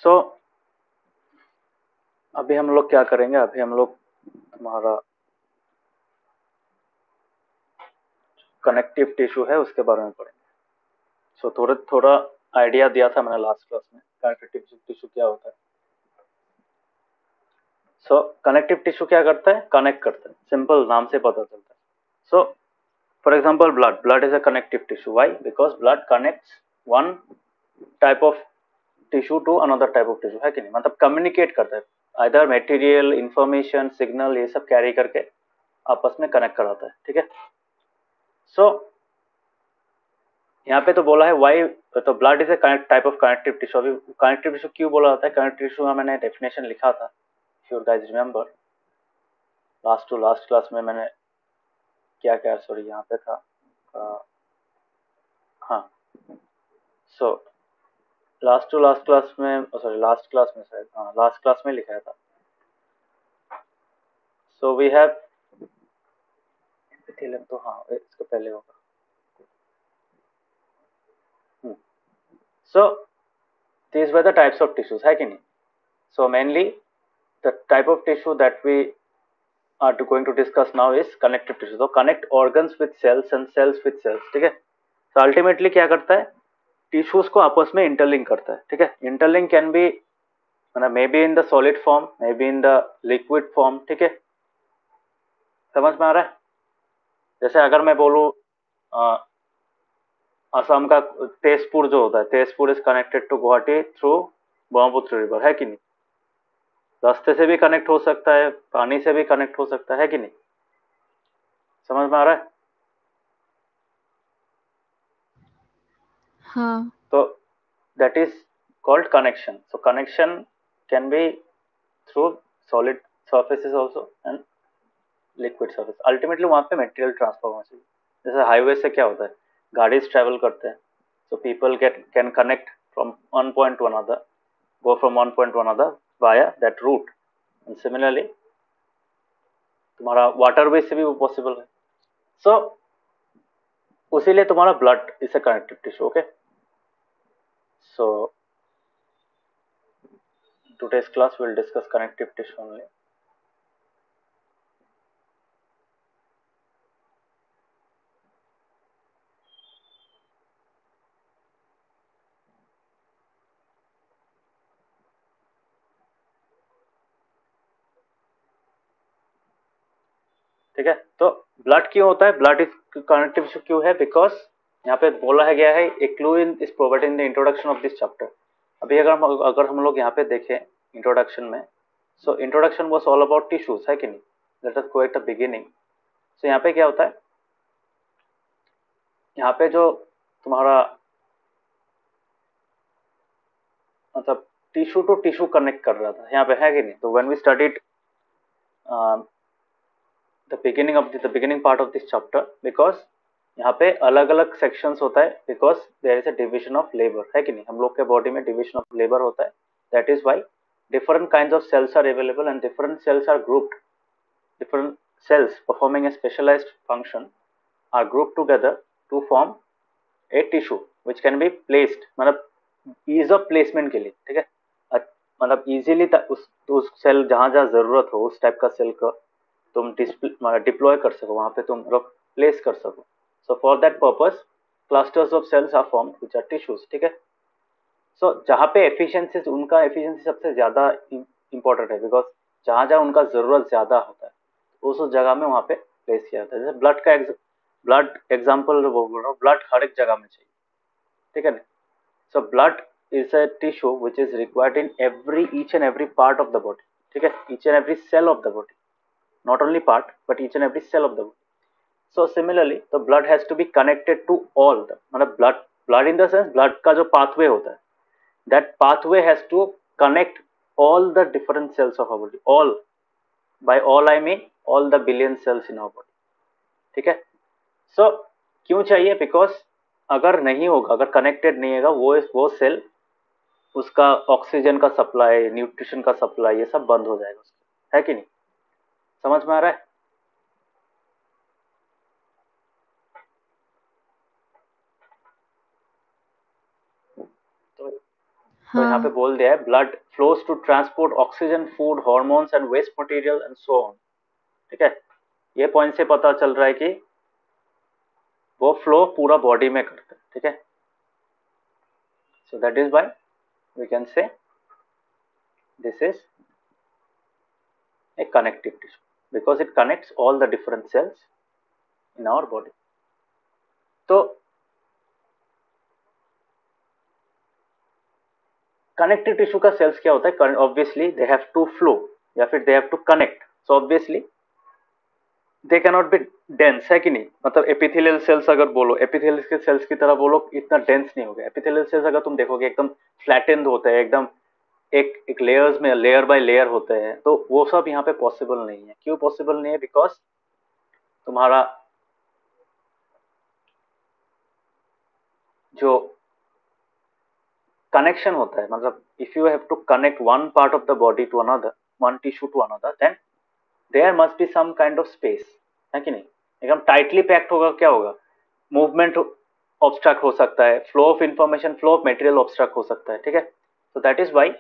सो अभी हम लोग क्या करेंगे, अभी हम लोग तुम्हारा कनेक्टिव टिश्यू है उसके बारे में पढ़ेंगे। सो थोड़ा थोड़ा आइडिया दिया था मैंने लास्ट क्लास में कनेक्टिव टिश्यू क्या होता है। सो कनेक्टिव टिश्यू क्या करता है, कनेक्ट करता है, सिंपल नाम से पता चलता है। So for example blood is a connective tissue. Why? Because blood connects one type of tissue to another type of tissue, है कि नहीं? मतलब कम्युनिकेट करता है, आइदर मटेरियल, इंफॉर्मेशन, सिग्नल, ये सब कैरी करके आपस में कनेक्ट कराता है, ठीक है। सो यहाँ पे तो बोला है वाई, तो blood is A type of connective tissue. अभी कनेक्टिव टिश्यू क्यों बोला जाता है? कनेक्टिव टिश्यू का मैंने डेफिनेशन लिखा था, if you guys remember, last to last class में मैंने क्या क्या, सॉरी यहाँ पे था, हाँ। So last to last class में, सॉरी लास्ट क्लास में शायद, हाँ लास्ट क्लास में लिखा था। सो वी हैव, तो हाँ इसके पहले होगा। सो these were the types of tissues, है कि नहीं? So mainly the type of tissue that we are going to discuss now is connective tissue. So connect organs with cells and cells with cells, ठीक है। So ultimately क्या करता है, tissues को आपस में इंटरलिंक करता है, ठीक है। इंटरलिंक कैन बी, मतलब may be in the solid form, may be in the liquid form, ठीक है। समझ में आ रहा है? जैसे अगर मैं बोलूँ असम का तेजपुर जो होता है, Tezpur is connected to Guwahati through Brahmaputra river, है कि नहीं? रास्ते से भी कनेक्ट हो सकता है, पानी से भी कनेक्ट हो सकता है कि नहीं? समझ में आ रहा है? हाँ। तो that is called connection. So connection can be through solid surfaces also and liquid surface. Ultimately वहां पे मटेरियल ट्रांसफर होना चाहिए। जैसे हाईवे से क्या होता है, गाड़ी ट्रेवल करते हैं, so people get can connect from one point two another, go from one point to another via that route, and similarly तुम्हारा वाटरवे से भी वो पॉसिबल है। सो उसीलिए तुम्हारा blood is a connective tissue, okay. So today's class will discuss connective tissue only. ठीक है, तो blood क्यों होता है, ब्लड इज कनेक्टिव टिश्यू क्यों है? बिकॉज यहाँ पे बोला है गया है, a clue in is provided in the introduction of this chapter. अभी अगर हम लोग यहाँ पे देखें इंट्रोडक्शन में, so introduction was all about tissues, है कि नहीं? Let us go at the beginning. So यहाँ पे क्या होता है, यहाँ पे जो तुम्हारा मतलब टिश्यू टू टिश्यू कनेक्ट कर रहा था यहाँ पे, है कि नहीं? तो when we studied the beginning part of this chapter, because यहाँ पे अलग अलग सेक्शंस होता है, because there is a division of labour, है कि नहीं? हम लोग के बॉडी में डिविजन ऑफ लेबर होता है, that is why different kinds of cells are available and different cells are grouped, different cells performing a specialized function are grouped together to form a tissue which can be placed, मतलब ease of placement के लिए, ठीक है। मतलब easily उस cell जहां जहां जरूरत हो उस टाइप का सेल का तुम डिप्लॉय कर सको, वहां पे तुम प्लेस कर सको। So for that purpose clusters of cells are formed which are tissues, ठीक है। सो जहाँ पे एफिशिएंसी, उनका एफिशिएंसी सबसे ज्यादा इंपॉर्टेंट है, बिकॉज जहां जहां उनका जरूरत ज्यादा होता है उस जगह में वहां पे प्लेस किया जाता है। जैसे ब्लड एग्जाम्पल बोल रहा हूँ, ब्लड हर एक जगह में चाहिए, ठीक है ना? So blood is a tissue which is required in each and every part of the body, ठीक है, each and every cell of the body, not only part but each and every cell of the body. So similarly the blood has to be connected to all the, मतलब blood in the sense blood का जो pathway होता है, that pathway has to connect all the different cells of our body, all, by all I mean all the billion cells in our body, ठीक है। सो क्यों चाहिए? Because अगर नहीं होगा, अगर कनेक्टेड नहीं होगा वो सेल, उसका ऑक्सीजन का सप्लाई, न्यूट्रिशन का सप्लाई, ये सब बंद हो जाएगा उसका, है कि नहीं? समझ में आ रहा है? तो तो यहाँ पे हाँ बोल दिया है blood flows to transport oxygen, food, hormones and waste material and so on. ठीक है, ये पॉइंट से पता चल रहा है कि वो फ्लो पूरा बॉडी में करता है। ठीक है, so that is why we can say this is a connective tissue because it connects all the different cells in our body. तो कनेक्टिव टिश्यू का सेल्स क्या होता है? Obviously they have to flow या फिर they have to connect, so obviously they can not be dense, है कि नहीं? मतलब एपिथेलियल सेल्स अगर बोलो, एपिथेलियल के सेल्स की तरह बोलो, इतना डेंस नहीं होगा। एपिथेलियल सेल्स अगर तुम देखोगे एकदम फ्लैटेंड होते हैं, एकदम एक एक लेयर्स में लेयर बाय लेयर होते हैं, तो वो सब यहाँ पे पॉसिबल नहीं है। क्यों पॉसिबल नहीं है? बिकॉज तुम्हारा जो कनेक्शन होता है, मतलब if you have to connect one part of the body to another, one tissue to another, then there must be some kind of space, है कि नहीं? एकदम टाइटली पैक्ड होगा, क्या होगा? मूवमेंट ऑब्स्ट्रक्ट हो सकता है, flow of information, flow of material obstruct हो सकता है। ठीक है, तो that is why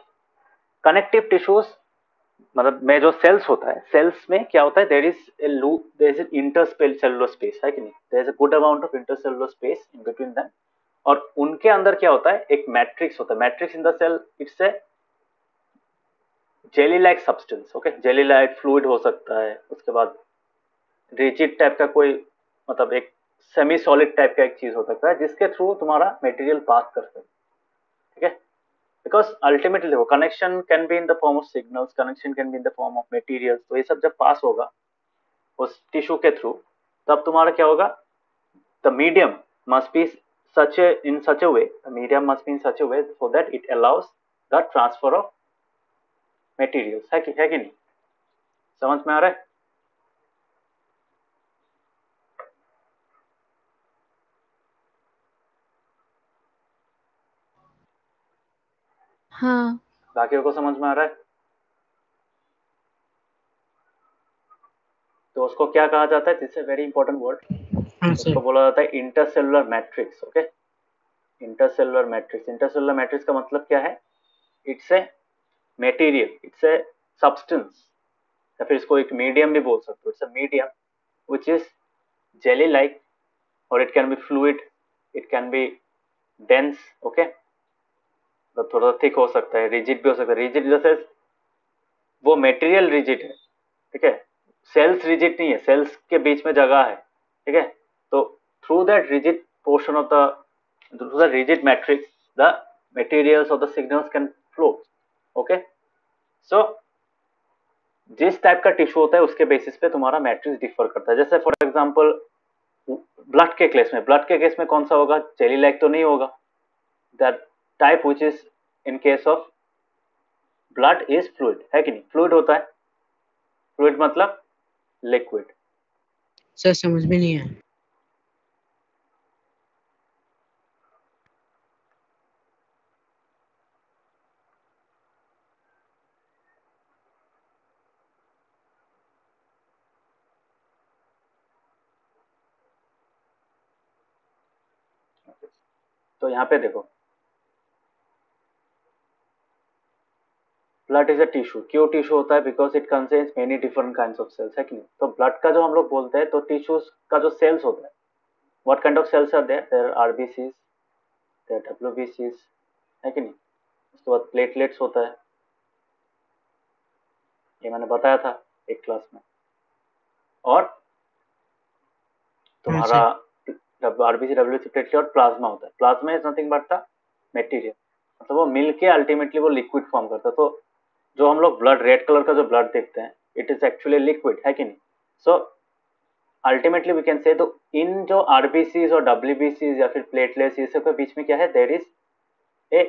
connective tissues, मतलब में जो सेल्स होता है, सेल्स में क्या होता है? There is a loop, there is intercellular space, है कि नहीं? There is a good amount of intercellular space in between them, और उनके अंदर क्या होता है? एक मैट्रिक्स होता है। Matrix in the cell, it's a jelly like substance. Okay, jelly like fluid हो सकता है, उसके बाद रिजिड टाइप का कोई, मतलब एक सेमी सॉलिड टाइप का एक चीज हो सकता है जिसके थ्रू तुम्हारा मटेरियल पास कर सकते। ठीक है, बिकॉज अल्टीमेटली देखो, connection can be in the form of signals, connection can be in the form of materials, तो ये सब जब पास होगा उस टिश्यू के थ्रू, तब तुम्हारा क्या होगा? The medium must be such a in such a way, the medium must be in such a way so that it allows the transfer of materials, है कि नहीं? समझ में आ रहा है? हाँ बाकियों को समझ में आ रहा है? तो उसको क्या कहा जाता है? This is very important word. हाँ उसको सर। बोला जाता है intercellular matrix. Okay, intercellular matrix. Intercellular matrix का मतलब क्या है? It's a material, it's a substance, या फिर इसको एक मीडियम भी बोल सकते हो। It's a medium which is jelly like, और it can be fluid, it can be dense. Okay, तो थोड़ा थिक हो सकता है, रिजिड भी हो सकता है। रिजिड जैसे वो मटेरियल रिजिड है, ठीक है, सेल्स रिजिड नहीं है, सेल्स के बीच में जगह है। ठीक है, तो through that rigid portion of the, through the rigid matrix, the materials or the signals can flow. Okay, so जिस टाइप का टिश्यू होता है उसके बेसिस पे तुम्हारा मैट्रिक्स डिफर करता है। जैसे फॉर एग्जांपल ब्लड के केस में, ब्लड के केस में कौन सा होगा? जेली लाइक तो नहीं होगा। That type which is in case of blood is fluid, है कि नहीं? फ्लूइड होता है, फ्लूइड मतलब लिक्विड। सर समझ में नहीं आया। तो यहाँ पे देखो, ब्लड इज अ टिश्यू। क्यों टिश्यू होता है? Because it contains many different kinds of cells, है कि नहीं? तो ब्लड का जो हम लोग बोलते हैं, तो टिश्यूज का जो सेल्स होता है, what kind of cells are there? There are RBCs, there डब्ल्यूबीसीज, है कि नहीं? उसके बाद प्लेटलेट्स होता है, ये मैंने बताया था एक क्लास में। और हाँ तुम्हारा सर। आरबीसी, डब्ल्यूबीसी, प्लेटलेट और प्लाज्मा होता है। Plasma is nothing but the material, मतलब वो मिलके अल्टीमेटली वो लिक्विड फॉर्म करता है। तो जो हम लोग ब्लड, रेड कलर का जो ब्लड देखते हैं, इट इज एक्चुअली लिक्विड, है कि नहीं? So ultimately we can say, तो इन जो आरबीसीज और डब्ल्यूबीसीज या फिर प्लेटलेट्स, ये सब के बीच में क्या है? There is a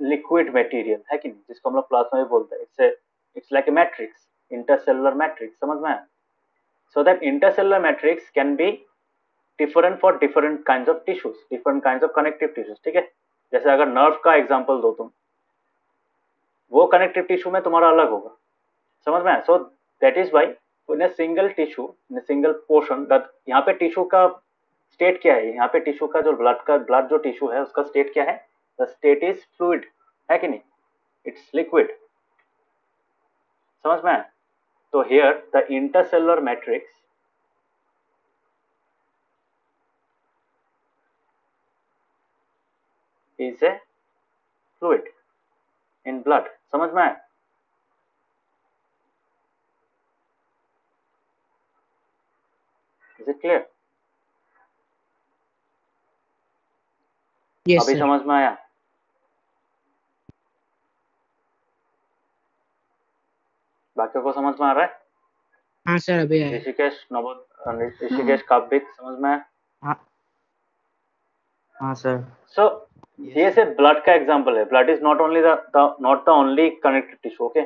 liquid material, है कि नहीं? जिसको हम लोग प्लाज्मा भी बोलते हैं। It's like a matrix, intercellular matrix. समझ में आया? So that intercellular matrix can be different for different kinds of tissues, different kinds of connective tissues. ठीक है, जैसे अगर नर्व का एग्जांपल दो तुम, वो कनेक्टिव टिश्यू में तुम्हारा अलग होगा। समझ में आया? सो that is why in a single tissue, in a single portion, that यहाँ पे टिश्यू का स्टेट क्या है? यहाँ पे टिश्यू का जो ब्लड जो टिश्यू है उसका स्टेट क्या है? द स्टेट इज फ्लूइड, है कि नहीं, इट्स लिक्विड। समझ में आया? तो here the intercellular matrix is a fluid in blood. समझ में आया? Is it clear? Yes, अभी sir. समझ में आया? बाकियों को समझ में आ रहा है? हाँ सर, अभी आया। ऋषिकेश ऋषिकेश काव्यिक समझ में आया? हाँ हाँ सर। सो ये से ब्लड का एग्जांपल है। Blood is not only not the only connective tissue. Okay,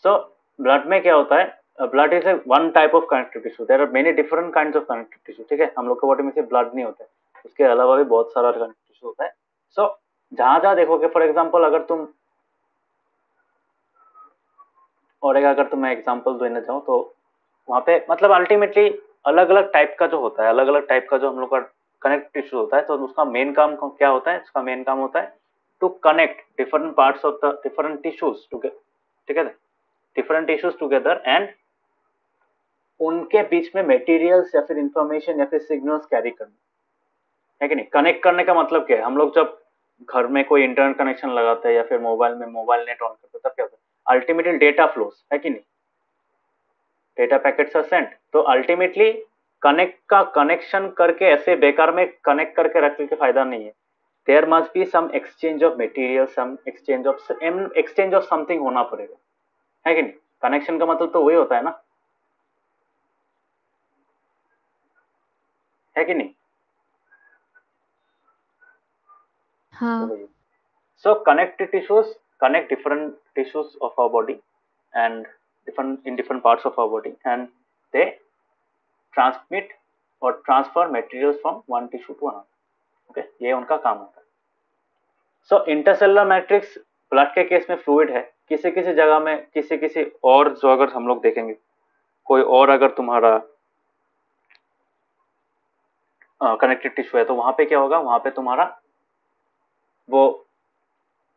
so blood में क्या होता है? Blood is a one type of connective tissue. There are many different kinds of connective tissue. ठीक है, हम लोग के बॉडी में सिर्फ ब्लड नहीं होता है, उसके अलावा भी बहुत सारा कनेक्टिव टिश्यू होता है। सो जहां जहां देखोगे, फॉर एग्जाम्पल अगर तुम और एक अगर तुम्हें एग्जांपल देना चाहूँ तो वहां पे मतलब अल्टीमेटली अलग अलग टाइप का जो होता है, अलग अलग टाइप का जो हम लोग का कनेक्ट टिश्यू होता है, तो उसका मेन काम क्या होता है? उसका मेन काम होता है to connect different parts of the different tissues together. ठीक है, डिफरेंट टिश्यूज टुगेदर एंड उनके बीच में मटेरियल्स या फिर इंफॉर्मेशन या फिर सिग्नल्स कैरी करना, है कि नहीं? कनेक्ट करने का मतलब क्या है? हम लोग जब घर में कोई इंटरनेट कनेक्शन लगाते हैं या फिर मोबाइल में मोबाइल नेट ऑन करते हैं, तब क्या होता है? अल्टीमेटली डेटा फ्लोस, है कि नहीं? Data packets are sent. तो अल्टीमेटली कनेक्ट का कनेक्शन करके ऐसे बेकार में कनेक्ट करके रखने के फायदा नहीं है। There must be some exchange of material, some exchange of something होना पड़ेगा, है कि नहीं? कनेक्शन का मतलब तो वही होता है ना, है कि नहीं? हाँ। So connective tissues connect different tissues of our body and different parts of our body, and they transmit or transfer materials from one tissue to another. Okay, ये उनका काम होता है। So intercellular matrix ब्लड के case में fluid है। किसी किसी जगह में किसी और जो अगर हम लोग देखेंगे कोई और अगर तुम्हारा कनेक्टिव टिश्यू है तो वहां पे क्या होगा? वहां पे तुम्हारा वो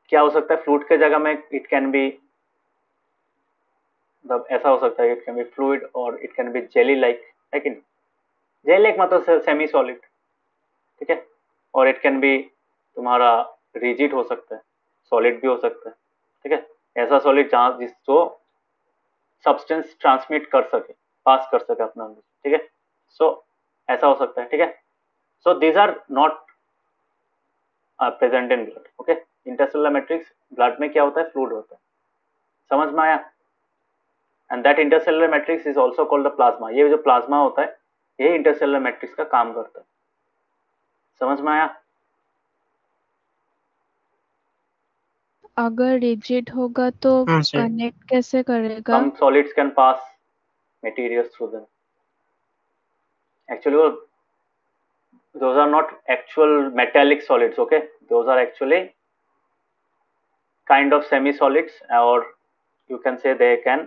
क्या हो सकता है? फ्लूइड के जगह में इट कैन बी, मतलब ऐसा हो सकता है, इट कैन बी फ्लूइड और it can B jelly like, है कि नहीं? जेली लाइक मतलब सेमी सॉलिड, ठीक है। और इट कैन बी तुम्हारा रिजिड हो सकता है, सॉलिड भी हो सकता है, ठीक है। ऐसा सॉलिड जहां जिसको सब्सटेंस ट्रांसमिट कर सके, पास कर सके अपना अंदर, ठीक है। सो ऐसा हो सकता है, ठीक है। So these are not present in blood. Okay, intercellular matrix blood में क्या होता है? फ्लूइड होता है। समझ में आया? And that intercellular matrix is also called the plasma. ये जो प्लाज्मा होता है ये इंटरसेलुलर मैट्रिक्स का काम करता है। समझ में आया? अगर रिजिड होगा तो हाँ सर। कनेक्ट कैसे करेगा? Some solids can pass materials through them. Actually, those are not actual metallic solids. Okay, those are actually kind of semi-solids, or you can say they can,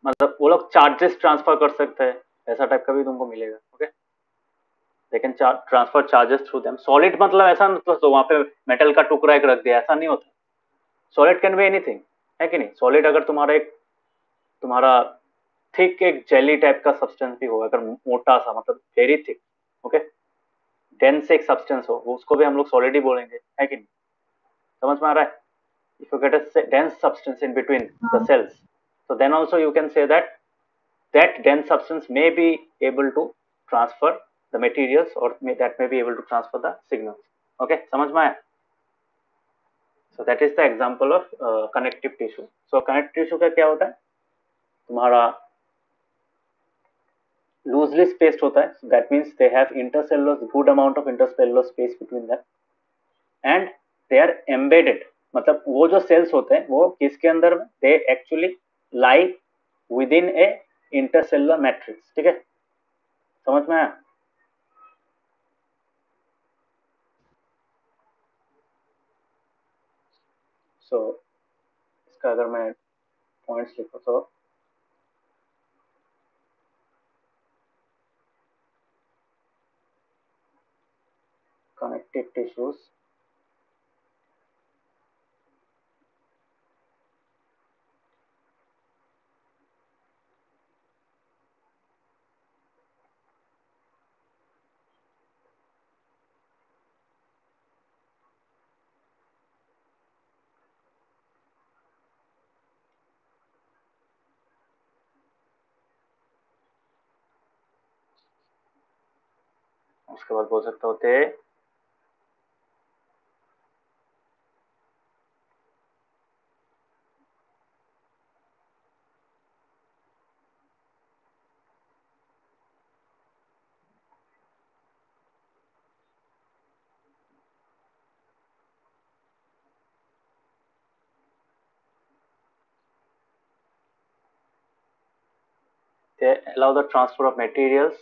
मतलब वो लोग चार्जेस ट्रांसफर कर सकते हैं, ऐसा type का भी तुमको मिलेगा। Okay, they can transfer charges through them. Solid मतलब ऐसा मतलब तो वहां पे मेटल का टुकड़ा एक रख दिया, ऐसा नहीं होता। सॉलिड कैन बी एनीथिंग, है कि नहीं? सॉलिड अगर तुम्हारा थिक एक जेली टाइप का सब्सटेंस भी हो, अगर मोटा सा मतलब वेरी थिक, ओके, डेंस एक सब्सटेंस हो, वो उसको भी हम लोग सॉलिड ही बोलेंगे, है कि नहीं? समझ में आ रहा है? If you get a dense substance in between the cells, so then also you can say that that dense substance may be able to transfer the materials, or that may be able to transfer the signals. Okay, समझ में आया? So that is the example of connective tissue. So connective tissue का क्या होता है? तुम्हारा loosely spaced होता है, so that means they have intercellular, good amount of intercellular space between them, and they are embedded, मतलब वो जो सेल्स होते हैं वो किसके अंदर में? they actually lie within a intercellular matrix, ठीक है। समझ में आया? सो इसका अगर मैं पॉइंट्स लिखूं तो connective tissues उसके बाद बोल सकते होते they allow the transfer of materials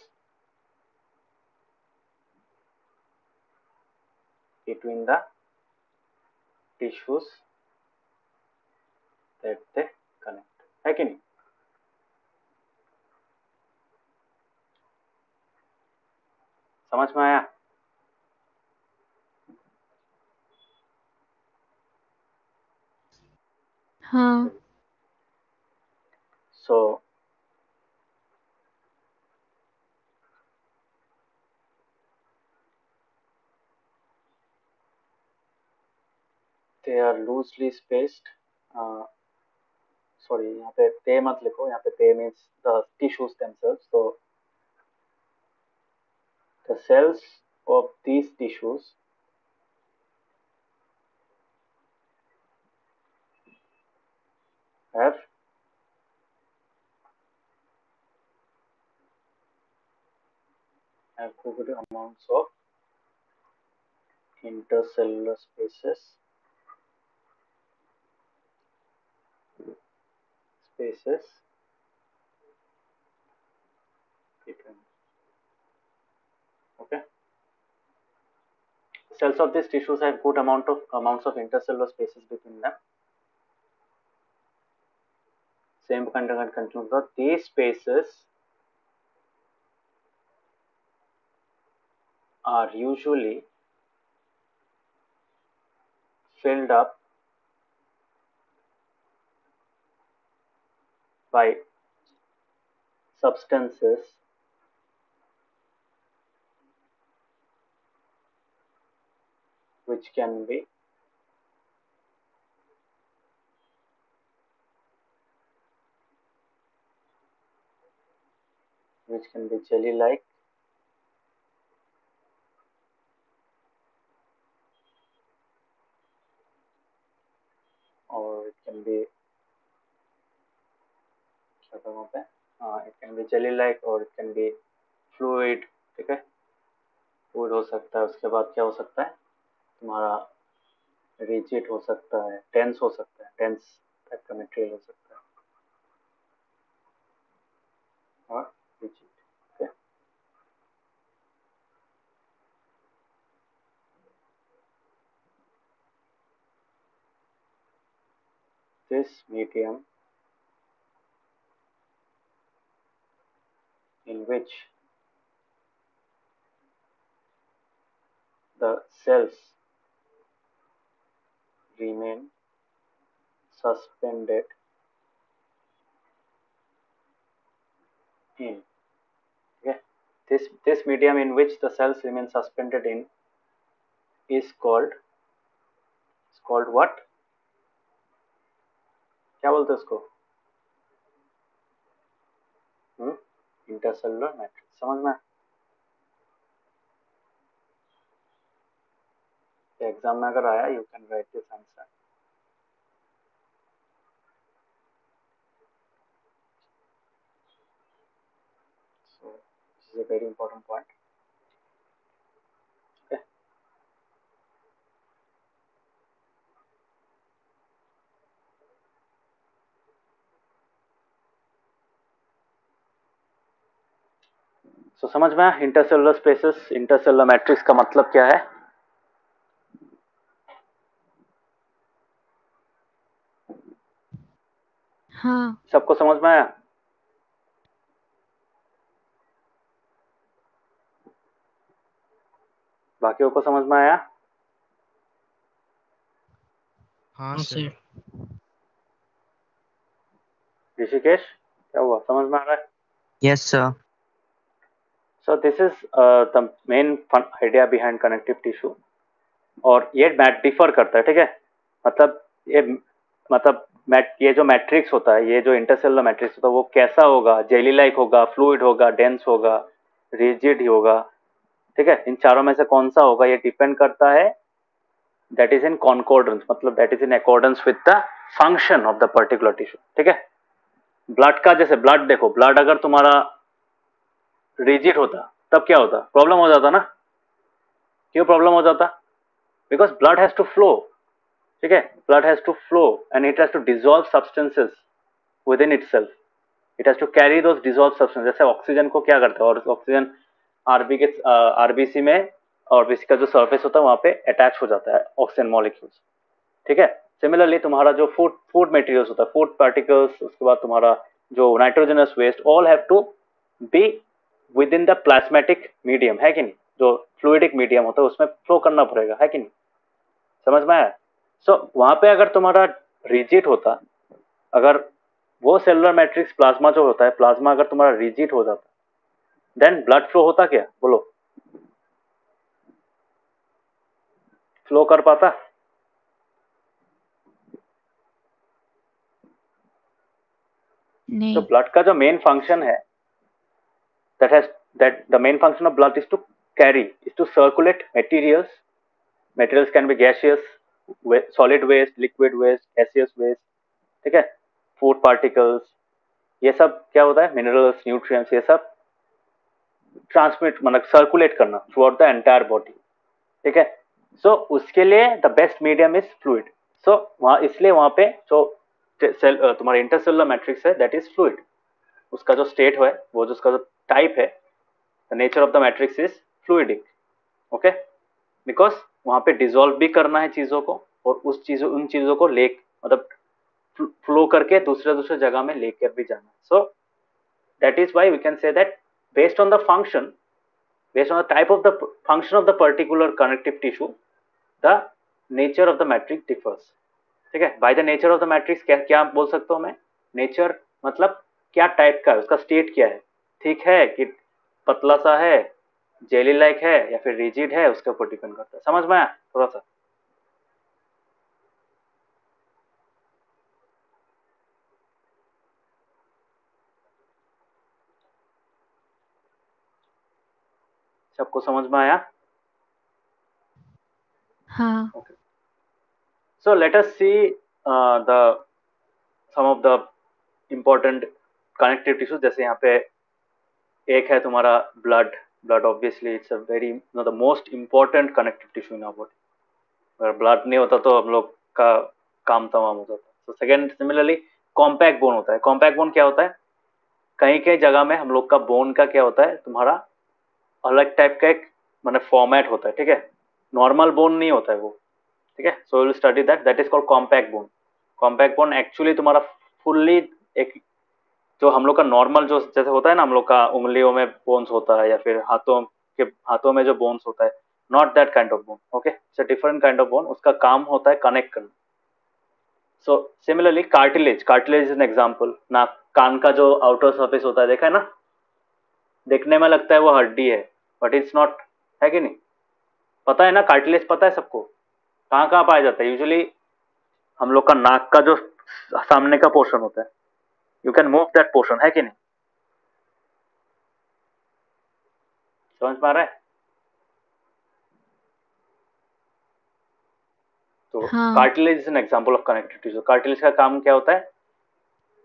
between the tissues that they connect, है कि नहीं? समझ में आया? हाँ So they are loosely spaced. Sorry, यहाँ पे they मत लिखो, यहाँ पे they means the tissues themselves. So the cells of these tissues have good amounts of intercellular spaces between. Okay, cells of these tissues have good amounts of intercellular spaces between them. Same content continues. These spaces are usually filled up by substances which can be jelly like or it can be jelly like or it can be fluid. ठीक है, fluid हो सकता है. उसके बाद क्या हो सकता है तुम्हारा? रिजिड हो सकता है, टेंस हो सकता है, टेंस टाइप का मटेरियल हो सकता है और rigid. Okay, this medium in which the cells remain suspended in. Okay, this medium in which the cells remain suspended in is called what? क्या बोलते हैं उसको? Intercellular matrix. समझ में? एग्जाम में अगर आया you can right this answer. So this is a very important point. Okay. So समझ में आया इंटरसेलुलर स्पेसेस, इंटरसेलुलर मैट्रिक्स का मतलब क्या है? हाँ सबको समझ में आया? बाकियों को समझ में आया? हाँ हाँ सर. सर. ऋषिकेश क्या हुआ, समझ में आ रहा है? Yes sir. So this is the main idea behind connective tissue. और ये डिफर करता है. ठीक है, मतलब ये जो मैट्रिक्स होता है, ये जो इंटरसेलुलर मैट्रिक्स होता है वो कैसा होगा? जेली लाइक होगा, फ्लूइड होगा, डेंस होगा, रिजिड ही होगा, ठीक है, इन चारों में से कौन सा होगा ये डिपेंड करता है, दैट इज इन कॉन्कॉर्डेंस, मतलब that is in accordance with the function of the particular tissue. ठीक है, ब्लड का जैसे ब्लड देखो, ब्लड अगर तुम्हारा रिजिड होता तब क्या होता, प्रॉब्लम हो जाता ना। क्यों प्रॉब्लम हो जाता, because blood has to flow. ठीक है, blood has to flow and it has to dissolve substances within itself, it has to carry those dissolve substance. जैसे ऑक्सीजन को क्या करता है, और ऑक्सीजन आरबीसी में, और इसका जो सरफेस होता है वहां पे अटैच हो जाता है ऑक्सीजन मॉलिक्यूल्स। ठीक है, सिमिलरली तुम्हारा जो फूड मटेरियल्स होता है, फूड पार्टिकल्स, उसके बाद तुम्हारा जो nitrogenous waste, all have to be within the plasmatic medium, है कि नहीं, जो फ्लूइडिक मीडियम होता है उसमें फ्लो करना पड़ेगा, है कि नहीं, समझ में आया। सो वहां पे अगर तुम्हारा रिजिड होता, अगर वो सेलुलर मैट्रिक्स प्लाज्मा जो होता है, प्लाज्मा अगर तुम्हारा रिजिड हो जाता, देन ब्लड फ्लो होता क्या, बोलो, फ्लो कर पाता। तो नहीं। ब्लड का जो मेन फंक्शन है, that the main function of blood is to carry, is to circulate materials can be gaseous, solid waste, liquid waste, gaseous waste, ठीक है, फूड पार्टिकल्स, ये सब क्या होता है, मिनरल्स, न्यूट्रिएंट्स, ये सब ट्रांसमिट मतलब सर्कुलेट करना throughout the entire body. ठीक है, सो उसके लिए the best medium is fluid. So वहां इसलिए वहां पे जो तुम्हारा इंटरसेलुलर मैट्रिक्स है दैट इज फ्लूइड, उसका जो स्टेट है, वो जो उसका जो टाइप है, the nature of the matrix is fluidic. Okay, because वहां पे डिसॉल्व भी करना है चीजों को, और उन चीजों को ले मतलब फ्लो करके दूसरे जगह में लेकर भी जाना। So that is why we can say that based on the function, based on the type of the function of the particular connective tissue, the nature of the matrix differs। ठीक है, by the nature of the matrix क्या क्या बोल सकता हूं मैं, nature मतलब क्या टाइप का है, उसका स्टेट क्या है, ठीक है कि पतला सा है, जेली लाइक है, या फिर रिजिड है, उसके ऊपर डिपेंड करता है। समझ में आया थोड़ा सा। सबको समझ में आया। हाँ। Okay, so let us see the some of the important connective tissue. जैसे यहाँ पे एक है तुम्हारा blood. Blood obviously it's a very the most important connective tissue in our body. अगर ब्लड नहीं होता तो हम लोग का काम तमाम हो जाता। तो सेकेंड, सिमिलरली कॉम्पैक्ट बोन होता है। कॉम्पैक्ट बोन क्या होता है, कहीं कहीं जगह में हम लोग का बोन का क्या होता है, तुम्हारा अलग टाइप का एक मतलब फॉर्मेट होता है। ठीक है, नॉर्मल बोन नहीं होता है वो। ठीक है, so will study that, that is called compact bone. Compact bone actually तुम्हारा फुल्ली एक जो हम लोग का नॉर्मल जो जैसे होता है ना, हम लोग का उंगलियों में बोन्स होता है, या फिर हाथों में जो बोन्स होता है, not that kind of bone. Okay, it's a different kind of bone, उसका काम होता है कनेक्ट करना। So similarly cartilage is an example. ना कान का जो आउटर सरफेस होता है, देखा है ना, देखने में लगता है वो हड्डी है, बट इट्स नॉट, है कि नहीं, पता है ना, कार्टिलेज पता है सबको, कहाँ कहाँ पाया जाता है यूजुअली, हम लोग का नाक का जो सामने का पोर्शन होता है, you can move that portion, है कि नहीं, समझ पा रहा है। तो हाँ। Cartilage is an example of connective tissue. Cartilage का काम क्या होता है,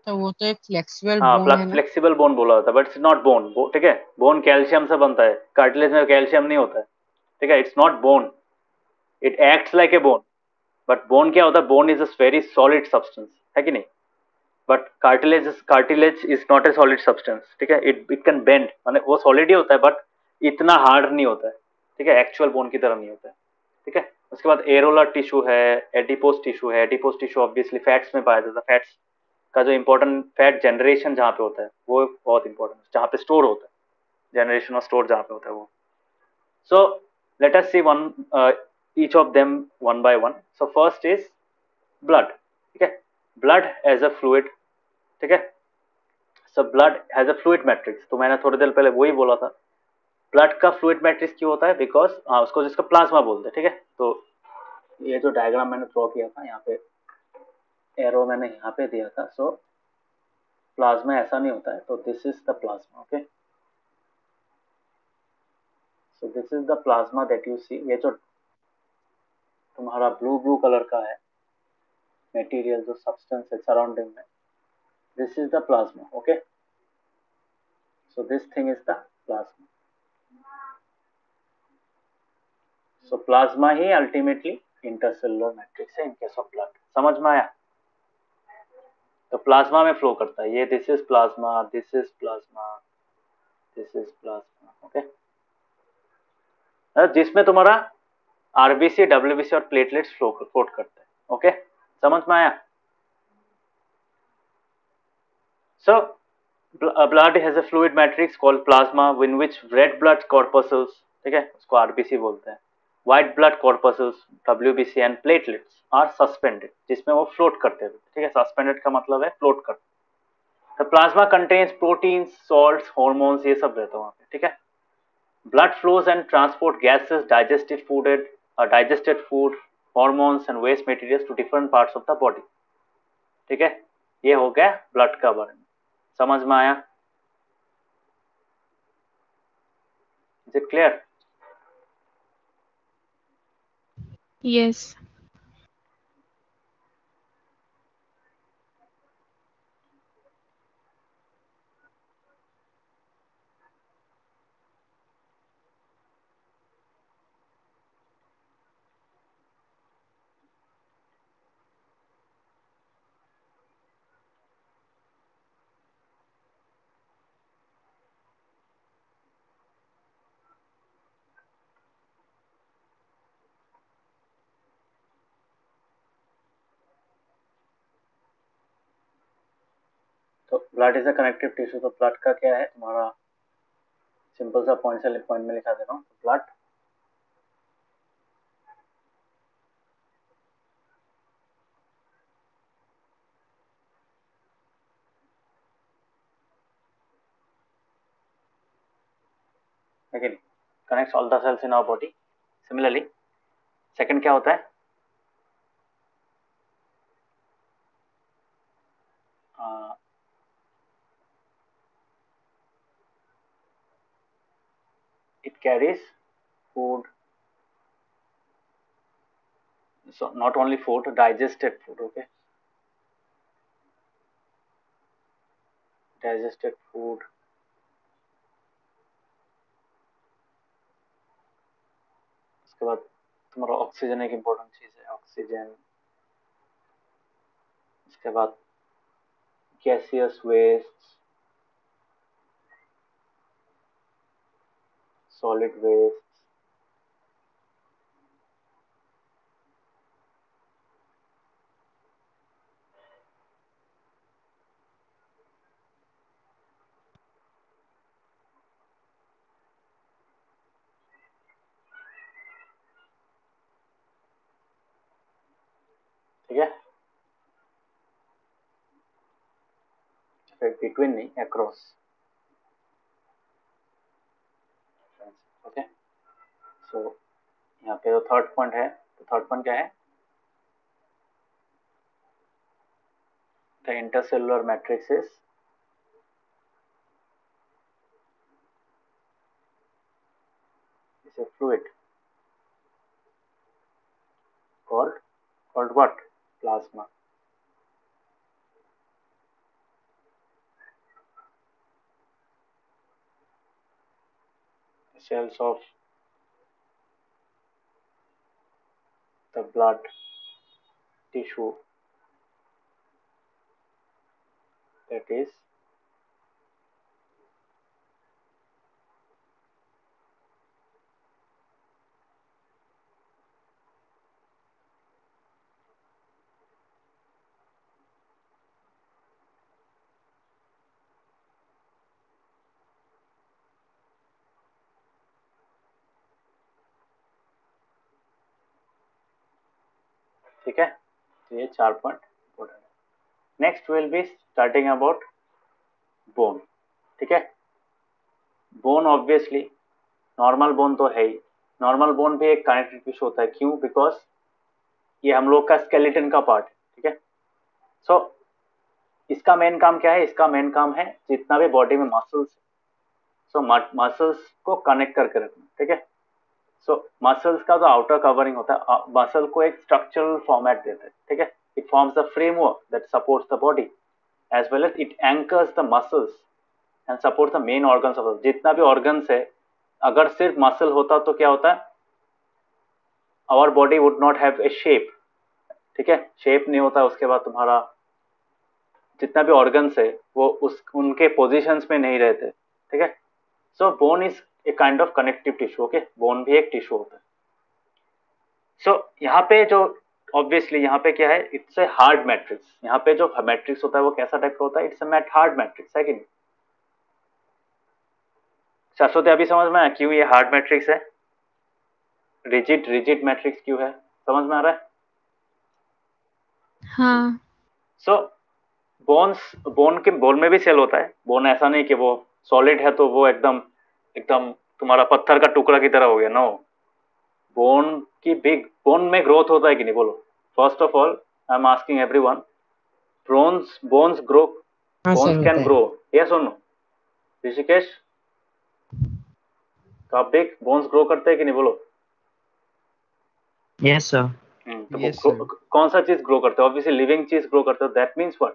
तो वो तो एक फ्लेक्सिबल हाँ बोन है ना। फ्लेक्सिबल बोन बोला जाता है, बट इट्स नॉट बोन। ठीक है, बोन कैल्शियम से बनता है, कार्टिलेज में कैल्शियम नहीं होता है। ठीक है, it's not bone, it acts like A bone, but bone क्या होता है, bone is a very solid substance, है कि नहीं, but cartilage is not a solid substance. ठीक है, इट कैन बेंड, माने वो सॉलिड ही होता है बट इतना हार्ड नहीं होता है। ठीक है, एक्चुअल बोन की तरह नहीं होता है। ठीक है, उसके बाद एरोलर टिश्यू है, एडिपोज टिश्यू है। एडिपोज टिश्यू ऑब्वियसली फैट्स में पाया जाता है। फैट्स का जो इंपॉर्टेंट फैट जनरेशन जहाँ पे होता है वो बहुत इंपॉर्टेंट, जहाँ पे स्टोर होता है, जनरेशन और स्टोर जहाँ पे होता है वो। So let us see one each of them one by one. So first is blood. ठीक है, ब्लड एज अ फ्लूइड। ठीक है, so blood has a fluid matrix. तो मैंने थोड़ी देर पहले वही बोला था, ब्लड का फ्लूइड मैट्रिक्स क्यों होता है, बिकॉज उसको जिसका प्लाज्मा बोलते हैं। ठीक है, तो ये जो डायग्राम मैंने ड्रॉ किया था, यहाँ पे एरो मैंने यहाँ पे दिया था। सो प्लाज्मा ऐसा नहीं होता है, तो this is the plasma. Okay, so this is the plasma that you see. ये जो तुम्हारा ब्लू ब्लू कलर का है मटेरियल, जो सब्सटेंस है सराउंडिंग में, this is the plasma. Okay, so this thing is the plasma. So plasma he ultimately intercellular matrix है in case of blood. समझ में आया? तो प्लाज्मा में फ्लो करता है ये। This is plasma, this is plasma, this is plasma. Okay, जिसमें तुम्हारा आरबीसी, डब्ल्यूबीसी और प्लेटलेट्स फ्लोट करते हैं। ओके, समझ में आया? So blood has a fluid matrix called plasma in which red blood corpuscles, ठीक है, उसको आरबीसी बोलते हैं, white blood corpuscles WBC and platelets are suspended, जिसमें वो फ्लोट करते हैं। ठीक है, सस्पेंडेड का मतलब है फ्लोट करते। तो plasma contains proteins, salts, hormones, ये सब रहता है वहां पे। ठीक है, blood flows and transport gases, digested food, hormones and waste materials to different parts of the body। ठीक है, ये हो गया ब्लड का बारे में। समझ में आया? Is it clear? Yes. तो blood is a connective tissue. तो ब्लड का क्या है तुम्हारा, सिंपल सा पॉइंट में लिखा दे रहा हूँ। Blood connects all the cells in our body. Similarly second क्या होता है, it carries food, so not only food, digested food। okay, digested food, उसके बाद तुम्हारा ऑक्सीजन एक इम्पोर्टेंट चीज है, ऑक्सीजन। उसके बाद गैसियस वेस्ट, सॉलिड वेस्ट, ठीक है, फिर बिटवीन नहीं, अक्रॉस। ओके, सो यहाँ पे जो थर्ड पॉइंट है, तो थर्ड पॉइंट क्या है, the intercellular matrix is a fluid called what? Plasma। Cells of the blood tissue, that is ठीक है। तो ये 4 पॉइंट इंपॉर्टेंट है। Next will be starting about bone. ठीक है, बोन ऑब्वियसली नॉर्मल बोन तो है ही। नॉर्मल बोन भी एक कनेक्टिव टिश्यू होता है। क्यों? बिकॉज ये हम लोग का स्केलेटन का पार्ट है। ठीक है, सो इसका मेन काम क्या है? इसका मेन काम है जितना भी बॉडी में मसल्स, सो मसल्स को कनेक्ट करके रखना। ठीक है। सो मसल्स का जो आउटर कवरिंग होता है, मसल को एक स्ट्रक्चरल फॉर्मेट देते हैं, ठीक है। It forms the framework that supports the body as well as it anchors the muscles and supports the main organs of जितना भी ऑर्गन्स है। अगर सिर्फ मसल होता तो क्या होता है, our body would not have a shape, ठीक है। शेप नहीं होता, उसके बाद तुम्हारा जितना भी ऑर्गन्स है वो उस उनके पोजीशंस में नहीं रहते, ठीक है। So bone is a kind of connective tissue, okay. Bone भी एक टिश्यू होता है। सो यहाँ पे जो ऑब्वियसली यहाँ पे क्या है, इट्स ए हार्ड मैट्रिक्स। यहाँ पे जो मैट्रिक्स होता है वो कैसा टाइप का होता है, इट्स ए हार्ड मैट्रिक्स, है कि नहीं। सरस्वती अभी समझ में आया क्यों ये हार्ड मैट्रिक्स है, रिजिड मैट्रिक्स क्यों है, समझ में आ रहा है। हाँ। सो बोन में भी सेल होता है। बोन ऐसा नहीं कि वो सॉलिड है तो वो एकदम एकदम तुम्हारा पत्थर का टुकड़ा की तरह हो गया, नो। बोन में ग्रोथ होता है कि नहीं, बोलो। First of all I am asking everyone, bones grow, हाँ सर बोन्स कैन होता है। ग्रो, यस और नो। ऋषिकेश, तो आप देख बोन्स ग्रो करते हैं कि नहीं, बोलो। Yes, sir. तो Yes, वो sir. कौन सा चीज ग्रो करता है, ऑब्वियसली लिविंग चीज ग्रो करता है। That means what,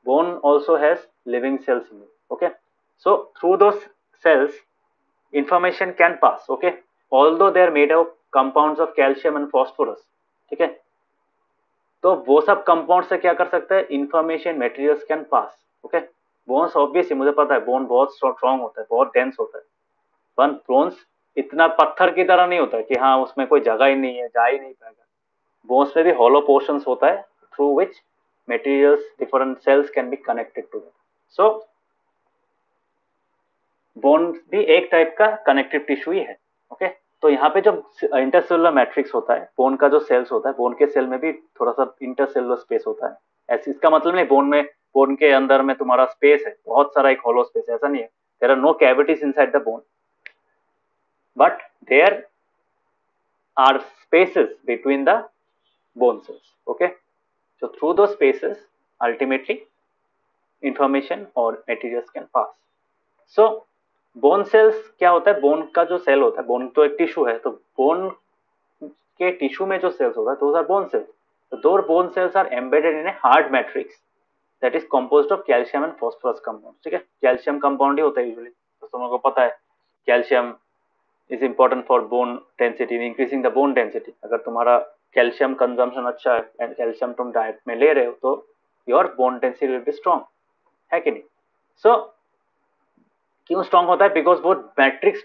bone also has living cells in it, okay. So through those cells information can pass, okay, although they are made of compounds of calcium and phosphorus, ठीक है। तो वो सब compound से क्या कर सकते हैं, information materials can pass, okay. Bones obviously मुझे पता है बोन बहुत स्ट्रॉन्ग होता है, बहुत डेंस होता है, पर बोन्स इतना पत्थर की तरह नहीं होता है कि हाँ उसमें कोई जगह ही नहीं है, जा ही नहीं पाएगा। बोन्स में भी हॉलो पोर्शंस होता है through which materials different cells can be connected to. सो बोन भी एक टाइप का कनेक्टिव टिश्यू ही है, ओके। तो यहाँ पे जो इंटरसेलुलर मैट्रिक्स होता है, बोन का जो सेल्स होता है, बोन के सेल में भी थोड़ा सा इंटरसेलुलर स्पेस होता है। ऐसे इसका मतलब नहीं बोन के अंदर में तुम्हारा स्पेस है बहुत सारा, एक हॉलो स्पेस, ऐसा नहीं है। There are no cavities inside the bone, but there are spaces between the bone cells, okay. So through those spaces, ultimately, information or materials can pass. So bone cells क्या होता है, bone का जो cell होता है, bone तो एक tissue है, तो बोन के टिश्यू में जो सेल्स होता है दोज आर बोन सेल्स। तो दो bone cells are embedded in a hard matrix that is composed of calcium and phosphorus compound, ठीक है। कैल्शियम कंपाउंड ही होता है यूजुअली, तो तुम लोगों को पता है calcium is important for bone density, increasing the bone density. अगर तुम्हारा कैल्शियम कंजम्पशन अच्छा है एंड कैल्शियम तुम डाइट में ले रहे हो तो your bone density will be strong, है कि नहीं। सो क्यों स्ट्रॉन्ग होता है, बिकॉज वो मैट्रिक्स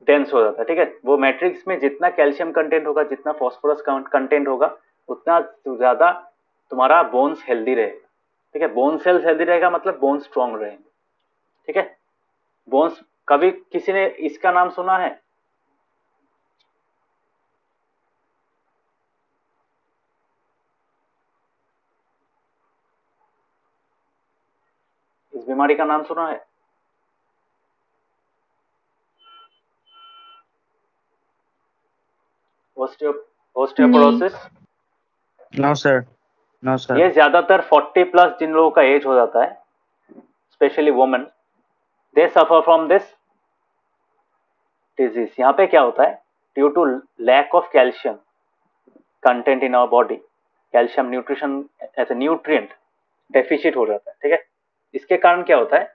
डेंस हो जाता है, ठीक है। वो मैट्रिक्स में जितना कैल्शियम कंटेंट होगा, जितना फॉस्फोरस कंटेंट होगा, उतना ज्यादा तुम्हारा बोन्स हेल्दी रहेगा, ठीक है। बोन सेल्स हेल्दी रहेगा मतलब बोन स्ट्रॉन्ग रहेंगे, ठीक है। बोन्स, कभी किसी ने इसका नाम सुना है, इस बीमारी का नाम सुना है, osteoporosis? No, sir. No, sir. ये ज्यादातर 40 प्लस जिन लोगों का एज हो जाता है, specially women, they suffer from this disease. यहाँ पे क्या होता है, due to lack of calcium content in our body, calcium nutrition as a nutrient deficit हो जाता है, ठीक है। इसके कारण क्या होता है,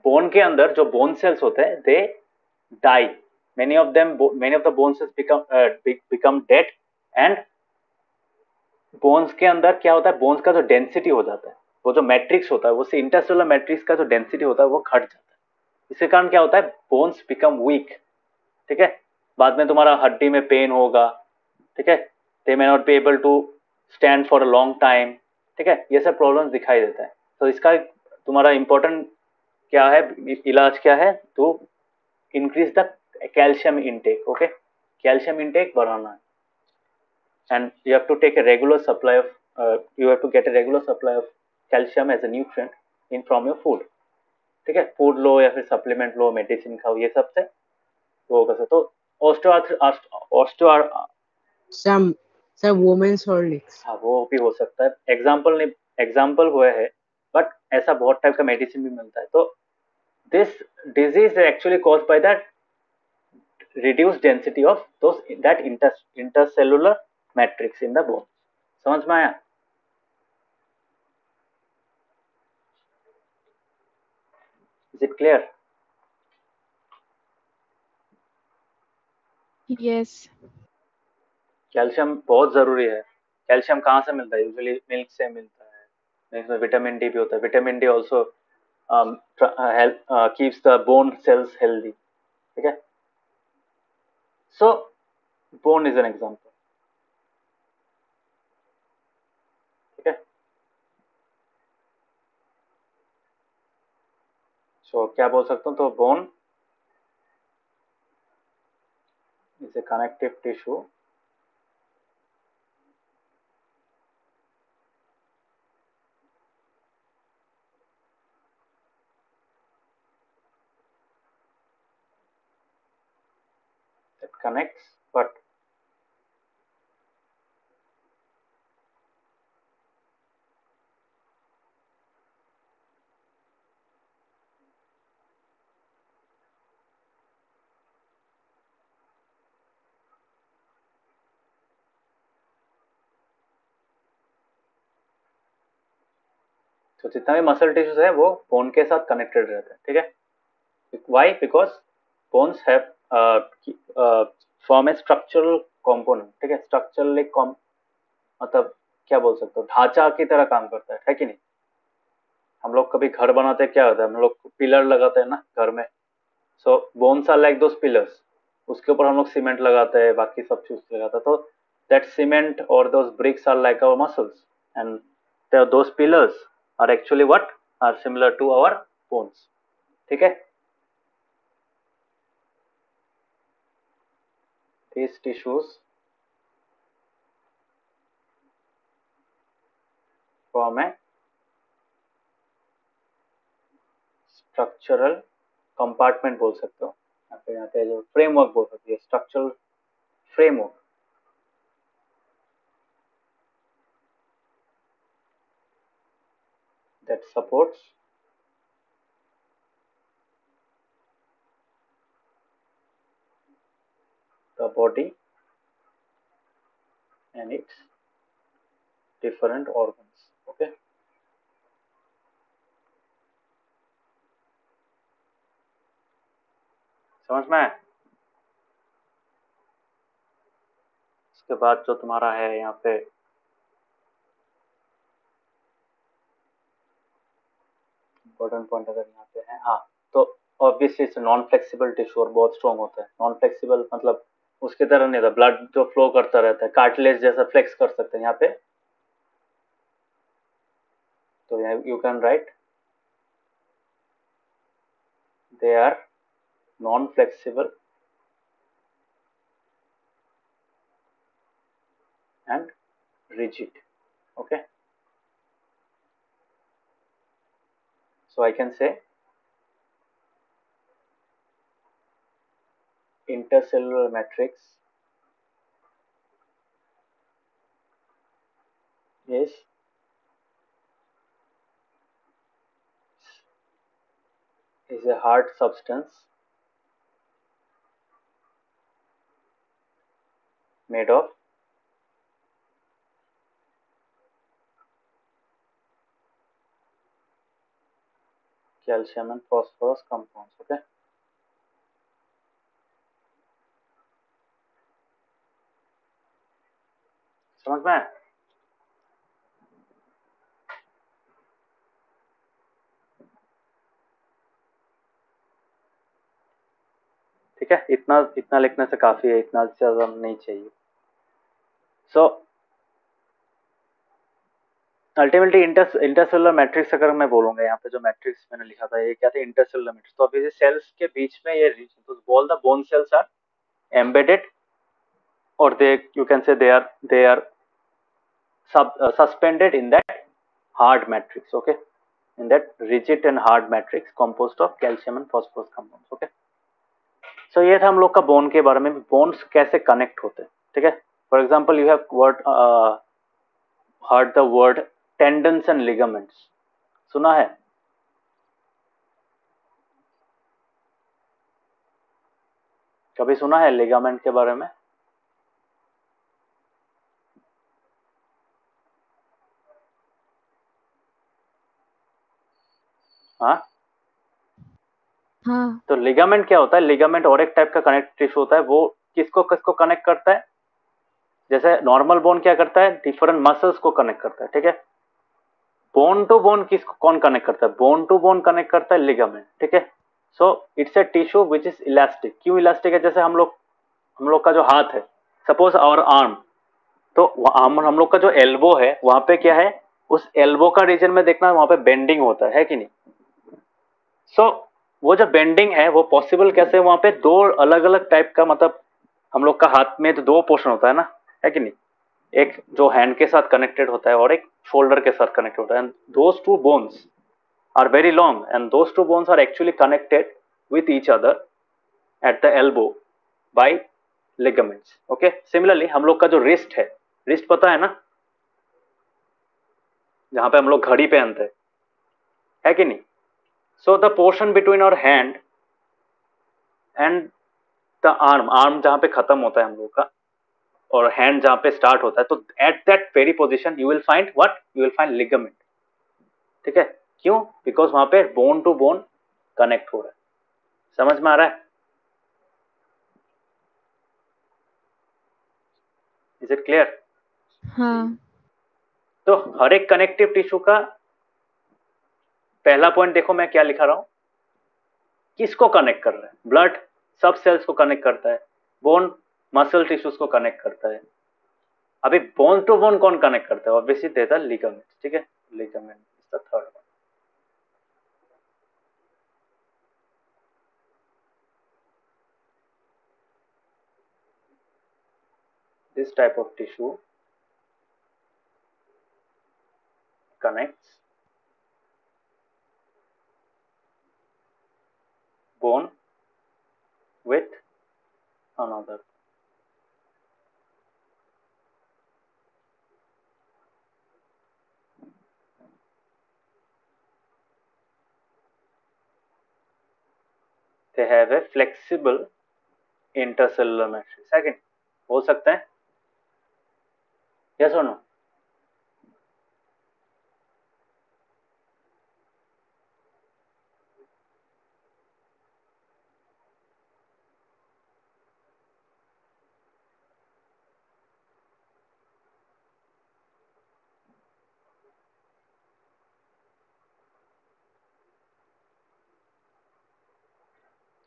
बोन के अंदर जो बोन सेल्स होते हैं they die, many of the bone cells become dead, and bones के अंदर क्या होता है, बोन्स का जो डेंसिटी हो जाता है, वो जो मैट्रिक्स होता है, वो इंटरसेलुलर मैट्रिक्स का जो डेंसिटी होता है वो घट जाता है। इसके कारण क्या होता है, बोन्स बिकम वीक, ठीक है। बाद में तुम्हारा हड्डी में पेन होगा, ठीक है। They may not be able to stand for a long time, ठीक है। ये सब प्रॉब्लम्स दिखाई देता है। तो इसका तुम्हारा इंपॉर्टेंट क्या है, इलाज क्या है, तो increase the calcium intake, okay. Calcium intake बढ़ाना है, and you have to take a regular supply of you have to get a regular supply of calcium as a nutrient in from your food, ठीक है। Food लो या फिर supplement लो, medicine खाओ, ये सब से वो कर सकते। तो ऑस्टियो सर वुमेन्स हॉर्लिक्स। हाँ वो भी हो सकता है, एग्जाम्पल हुए है, बट ऐसा बहुत टाइप का मेडिसिन भी मिलता है। तो this disease actually cause by that reduced density of those that intercellular matrix in the bone. समझ में आया? Is it clear? Yes. Calcium बहुत जरूरी है. कैल्शियम कहाँ से मिलता है? यूजुअली मिल्क से मिलता है. इसमें विटामिन डी भी होता है. Vitamin D also keeps the bone cells healthy. ठीक है? So bone is an example. ठीक है? So क्या बोल सकता हूँ? तो bone is a connective tissue that connects, but तो जितना भी मसल टिश्यूज है वो बोन के साथ कनेक्टेड रहते हैं. ठीक है? Why? Because bones have form a structural component. ठीक है? स्ट्रक्चरल एक मतलब क्या बोल सकते हो, ढांचा की तरह काम करता है कि नहीं? हम लोग कभी घर बनाते हैं, क्या होता है, हम लोग पिलर लगाते हैं ना घर में. So bones are like those pillars. उसके ऊपर हम लोग सीमेंट लगाते हैं, बाकी सब चीज लगाते हैं. तो दैट सीमेंट और those bricks are like our muscles, and those pillars are actually what are similar to our bones. ठीक है? These tissues form a structural compartment बोल सकते हो. यहाँ पे जो framework बोल सकते हो, structural framework that supports the body and its different organs. Okay? समझ में आया? इसके बाद जो तुम्हारा है यहाँ पे इम्पोर्टेंट पॉइंट अगर यहाँ पे है, हाँ, तो obviously it's non flexible tissue और बहुत स्ट्रॉन्ग होता है. नॉन फ्लेक्सिबल मतलब उसके तरह नहीं था, ब्लड जो फ्लो करता रहता है, कार्टिलेज जैसा फ्लेक्स कर सकते हैं यहाँ पे. तो you can write they are non flexible and rigid. Okay, so I can say intercellular matrix is a hard substance made of calcium and phosphorus compounds. Okay, समझ में आया? ठीक है? इतना लिखने से काफी है, इतना ज्यादा नहीं चाहिए. सो अल्टीमेटली इंटरसेलुलर मैट्रिक्स अगर मैं बोलूंगा, यहाँ पे जो मैट्रिक्स मैंने लिखा था ये क्या था? Intercellular matrix. तो अभी सेल्स के बीच में ये रीजन, तो all the bone cells are embedded or you can say they are suspended in that hard matrix. Okay, in that rigid and hard matrix composed of calcium and phosphorus compounds. Okay, so ये था हम लोग का bone के बारे में, bones कैसे connect होते हैं. ठीक है? For example you have heard the word tendons and ligaments. सुना है? कभी सुना है लिगामेंट के बारे में? हाँ, हाँ, तो लिगामेंट क्या होता है? लिगामेंट और एक टाइप का कनेक्टिव टिश्यू होता है, वो किसको किसको कनेक्ट करता है? जैसे नॉर्मल बोन क्या करता है? डिफरेंट मसल्स को कनेक्ट करता है, ठीक है। बोन टू बोन किसको कौन कनेक्ट करता है? बोन टू बोन कनेक्ट करता है लिगामेंट, ठीक है। So it's a tissue which is elastic. क्यों इलास्टिक है? जैसे हम लोग का जो हाथ है, सपोज आवर आर्म, तो हम लोग का जो एल्बो है वहां पे क्या है, उस एल्बो का रीजन में देखना, वहां पे बेंडिंग होता है कि नहीं? सो वो जो बेंडिंग है वो पॉसिबल कैसे? वहां पे दो अलग अलग टाइप का, मतलब हम लोग का हाथ में तो दो पोर्शन होता है ना, है कि नहीं? एक जो हैंड के साथ कनेक्टेड होता है और एक शोल्डर के साथ कनेक्टेड होता है, and those two bones are very long and those two bones are actually connected with each other at the elbow by ligaments. Okay, similarly हम लोग का जो रिस्ट है, रिस्ट पता है ना, जहां पे हम लोग घड़ी पहनते हैं, है कि नहीं? So the portion between our hand and the arm, arm जहां पे खत्म होता है हम लोग का और हैंड जहां पे स्टार्ट होता है, तो at that very position you will find what? You will find ligament, ठीक है। क्यों? बिकॉज वहां पे बोन टू बोन कनेक्ट हो रहा है। समझ में आ रहा है? Is it clear? हाँ, तो हर एक कनेक्टिव टिश्यू का पहला पॉइंट देखो मैं क्या लिखा रहा हूं, किसको कनेक्ट कर रहा है? ब्लड सब सेल्स को कनेक्ट करता है, बोन मसल टिश्यूज को कनेक्ट करता है। अभी बोन टू बोन कौन कनेक्ट करता है? ऑब्वियसली देता है लिगामेंट, ठीक है। Ligament is the third one. This type of tissue connects bone with another. They have a flexible intercellular matrix. Second हो सकता है? यस और नो?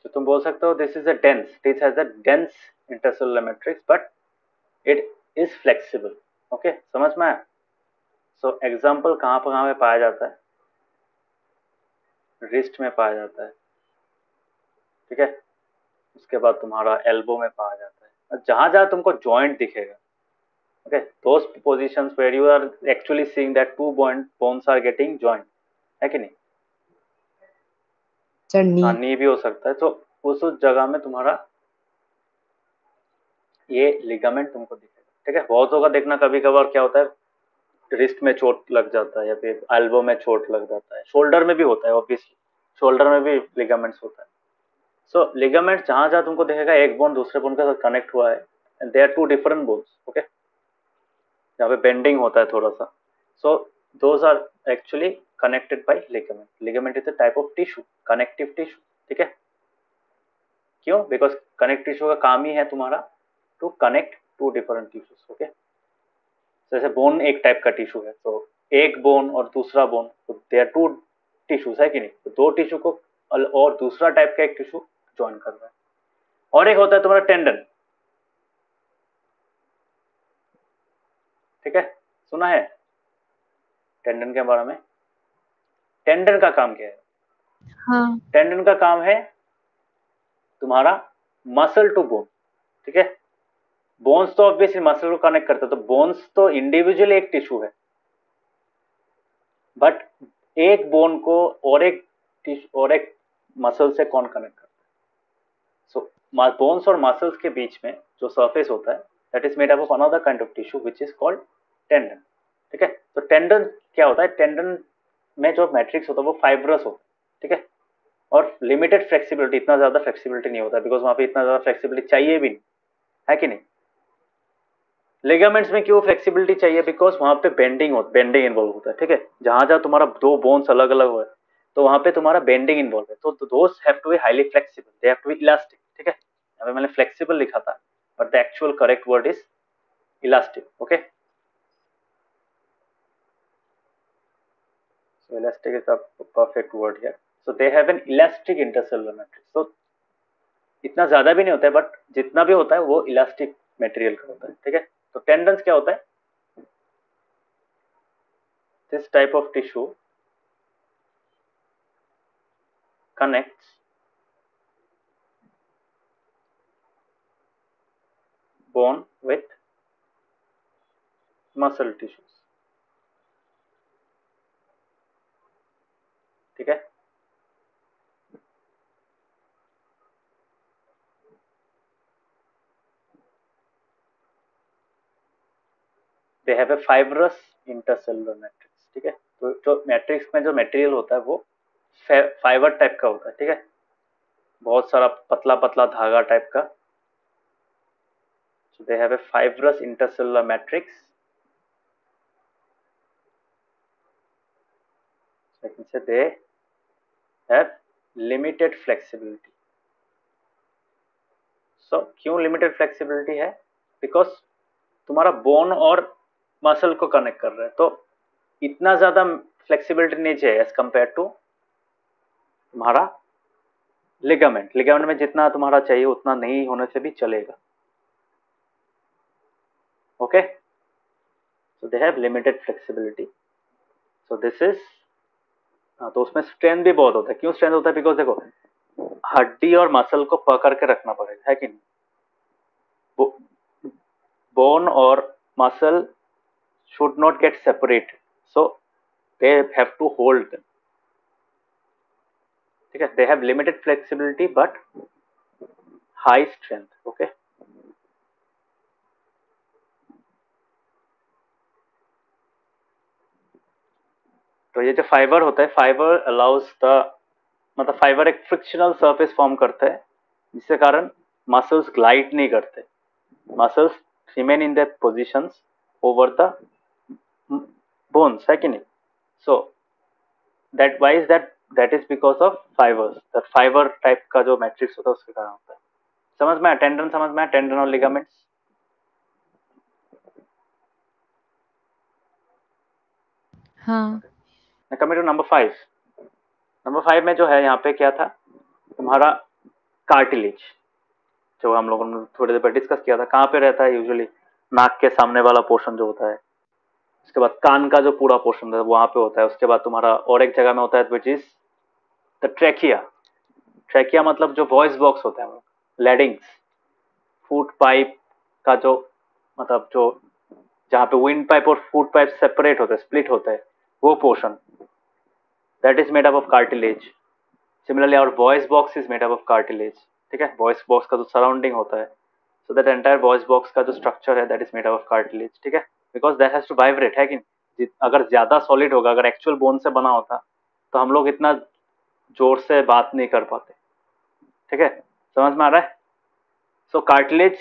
तो तुम बोल सकते हो this is a dense, this has a dense intercellular matrix but it is flexible. Okay, समझ में आया? सो एग्जाम्पल कहाँ पे पाया जाता है? रिस्ट में पाया जाता है, ठीक है। उसके बाद तुम्हारा एल्बो में पाया जाता है, और जहां जहां तुमको जॉइंट दिखेगा, okay, those positions where you are actually seeing that two bones are getting joint, है कि नहीं? Sir, हाँ, knee. नी भी हो सकता है। तो उस जगह में तुम्हारा ये लिगामेंट तुमको दिखेगा, ठीक है। बहुत होगा देखना, कभी कभार क्या होता है, रिस्ट में चोट लग जाता है या फिर एल्बो में चोट लग जाता है, शोल्डर में भी होता है, ऑब्वियसली शोल्डर में भी लिगामेंट्स होता है। सो लिगामेंट जहां जहां तुमको दिखेगा एक बोन दूसरे बोन के साथ कनेक्ट हुआ है, and they are two different bones, okay, जहाँ पे बेंडिंग होता है थोड़ा सा। So those are actually connected by ligament. Ligament is a type of tissue, connective tissue, ठीक है। क्यों? बिकॉज कनेक्टिव टिश्यू का काम ही है तुम्हारा to connect two different tissues, okay. जैसे बोन एक टाइप का टिश्यू है, तो एक बोन और दूसरा बोन, तो दे आर टू टिश्यूज, है कि नहीं? तो दो टिश्यू को और दूसरा टाइप का एक टिश्यू ज्वाइन कर रहा है। और एक होता है तुम्हारा टेंडन, ठीक है, सुना है टेंडन के बारे में? टेंडन का काम क्या है? हाँ, टेंडन का काम है तुम्हारा मसल टू बोन, ठीक है। बोन्स तो ऑब्वियसली मसल को कनेक्ट करते हैं, तो बोन्स तो इंडिविजुअली एक टिश्यू है, बट एक बोन को और एक मसल से कौन कनेक्ट करता है? सो बोन्स और मसल्स के बीच में जो सरफेस होता है, that is made up of another kind of tissue which is called tendon, ठीक है। तो टेंडन क्या होता है? टेंडन में जो मैट्रिक्स होता है वो फाइब्रस होता है, ठीक है, और लिमिटेड फ्लेक्सिबिलिटी, इतना ज्यादा फ्लेक्सिबिलिटी नहीं होता बिकॉज वहां पे इतना ज्यादा फ्लेक्सिबिलिटी चाहिए भी नहीं, है कि नहीं। लिगामेंट्स में क्यों फ्लेक्सिबिलिटी चाहिए, बिकॉज वहां पे बेंडिंग इन्वॉल्व होता है, ठीक है। जहां जहां तुम्हारा दो बोन्स अलग अलग हो तो वहां पे तुम्हारा बेंडिंग इन्वॉल्व है, तो those have to be highly flexible, they have to be elastic, ठीक है। यहाँ पे मैंने फ्लेक्सिबल लिखा था but the actual correct word is elastic, okay. So elastic is a perfect word here. So they have an elastic intercellular matrix. So इतना ज्यादा भी नहीं होता है बट जितना भी होता है वो इलास्टिक मटेरियल का होता है, ठीक है। तो टेंडन्स क्या होता है, this type of tissue connects bone with muscle tissues, ठीक है। They have a fibrous intercellular matrix, ठीक है। तो जो मैट्रिक्स में जो मटेरियल होता है वो फाइबर टाइप का होता है, ठीक है, बहुत सारा पतला पतला धागा टाइप का। So they have a fibrous intercellular matrix. So I can say they have limited flexibility. So क्यों limited flexibility है, because तुम्हारा बोन और मसल को कनेक्ट कर रहा है, तो इतना ज्यादा फ्लेक्सिबिलिटी नहीं चाहिए एज कंपेयर टू तुम्हारा लिगामेंट। लिगामेंट में जितना तुम्हारा चाहिए उतना नहीं होने से भी चलेगा, okay. So they have limited flexibility. So this is, तो उसमें स्ट्रेंथ भी बहुत होता है। क्यों स्ट्रेंथ होता है, बिकॉज देखो हड्डी और मसल को पकड़ के रखना पड़ेगा, है कि नहीं। बोन और muscle should not get separated, so they have to hold them, ठीक है। they have limited flexibility but high strength, okay। तो ये जो फाइबर होता है, फाइबर अलाउज द, मतलब फाइबर एक फ्रिक्शनल सरफेस फॉर्म करता है जिसके कारण मसल्स ग्लाइड नहीं करते, muscles remain in their positions over the bones, है कि नहीं। So that why is that is because of fibres, that fibre type का जो मैट्रिक्स होता है उसके कारण होता है। समझ में आया, टेंडन समझ में आया, टेंडन और लिगामेंट्स। हाँ। Coming to number 5। नंबर 5 में जो है यहाँ पे क्या था, तुम्हारा कार्टिलेज, जो हम लोगों ने थोड़ी देर पहले डिस्कस किया था। कहाँ पे रहता है, यूजुअली नाक के सामने वाला पोर्शन जो होता है, उसके बाद कान का जो पूरा पोर्शन है वहां पे होता है, उसके बाद तुम्हारा और एक जगह में होता है which is the trachea. Trachea मतलब जो वॉइस बॉक्स होता है, लेडिंग्स, फूड पाइप का जो, मतलब जो जहाँ पे विंड पाइप और फूड पाइप सेपरेट होते हैं, स्प्लिट होते हैं, वो portion, that is made up of cartilage. Similarly our voice box is made up of cartilage, ठीक है। वॉइस बॉक्स का जो सराउंडिंग होता है, so that entire voice box का जो स्ट्रक्चर है that is made up of cartilage, ठीक है। Because that has to vibrate, है कि अगर ज्यादा सॉलिड होगा, अगर एक्चुअल बोन से बना होता तो हम लोग इतना जोर से बात नहीं कर पाते, ठीक है। समझ में आ रहा है। सो कार्टिलेज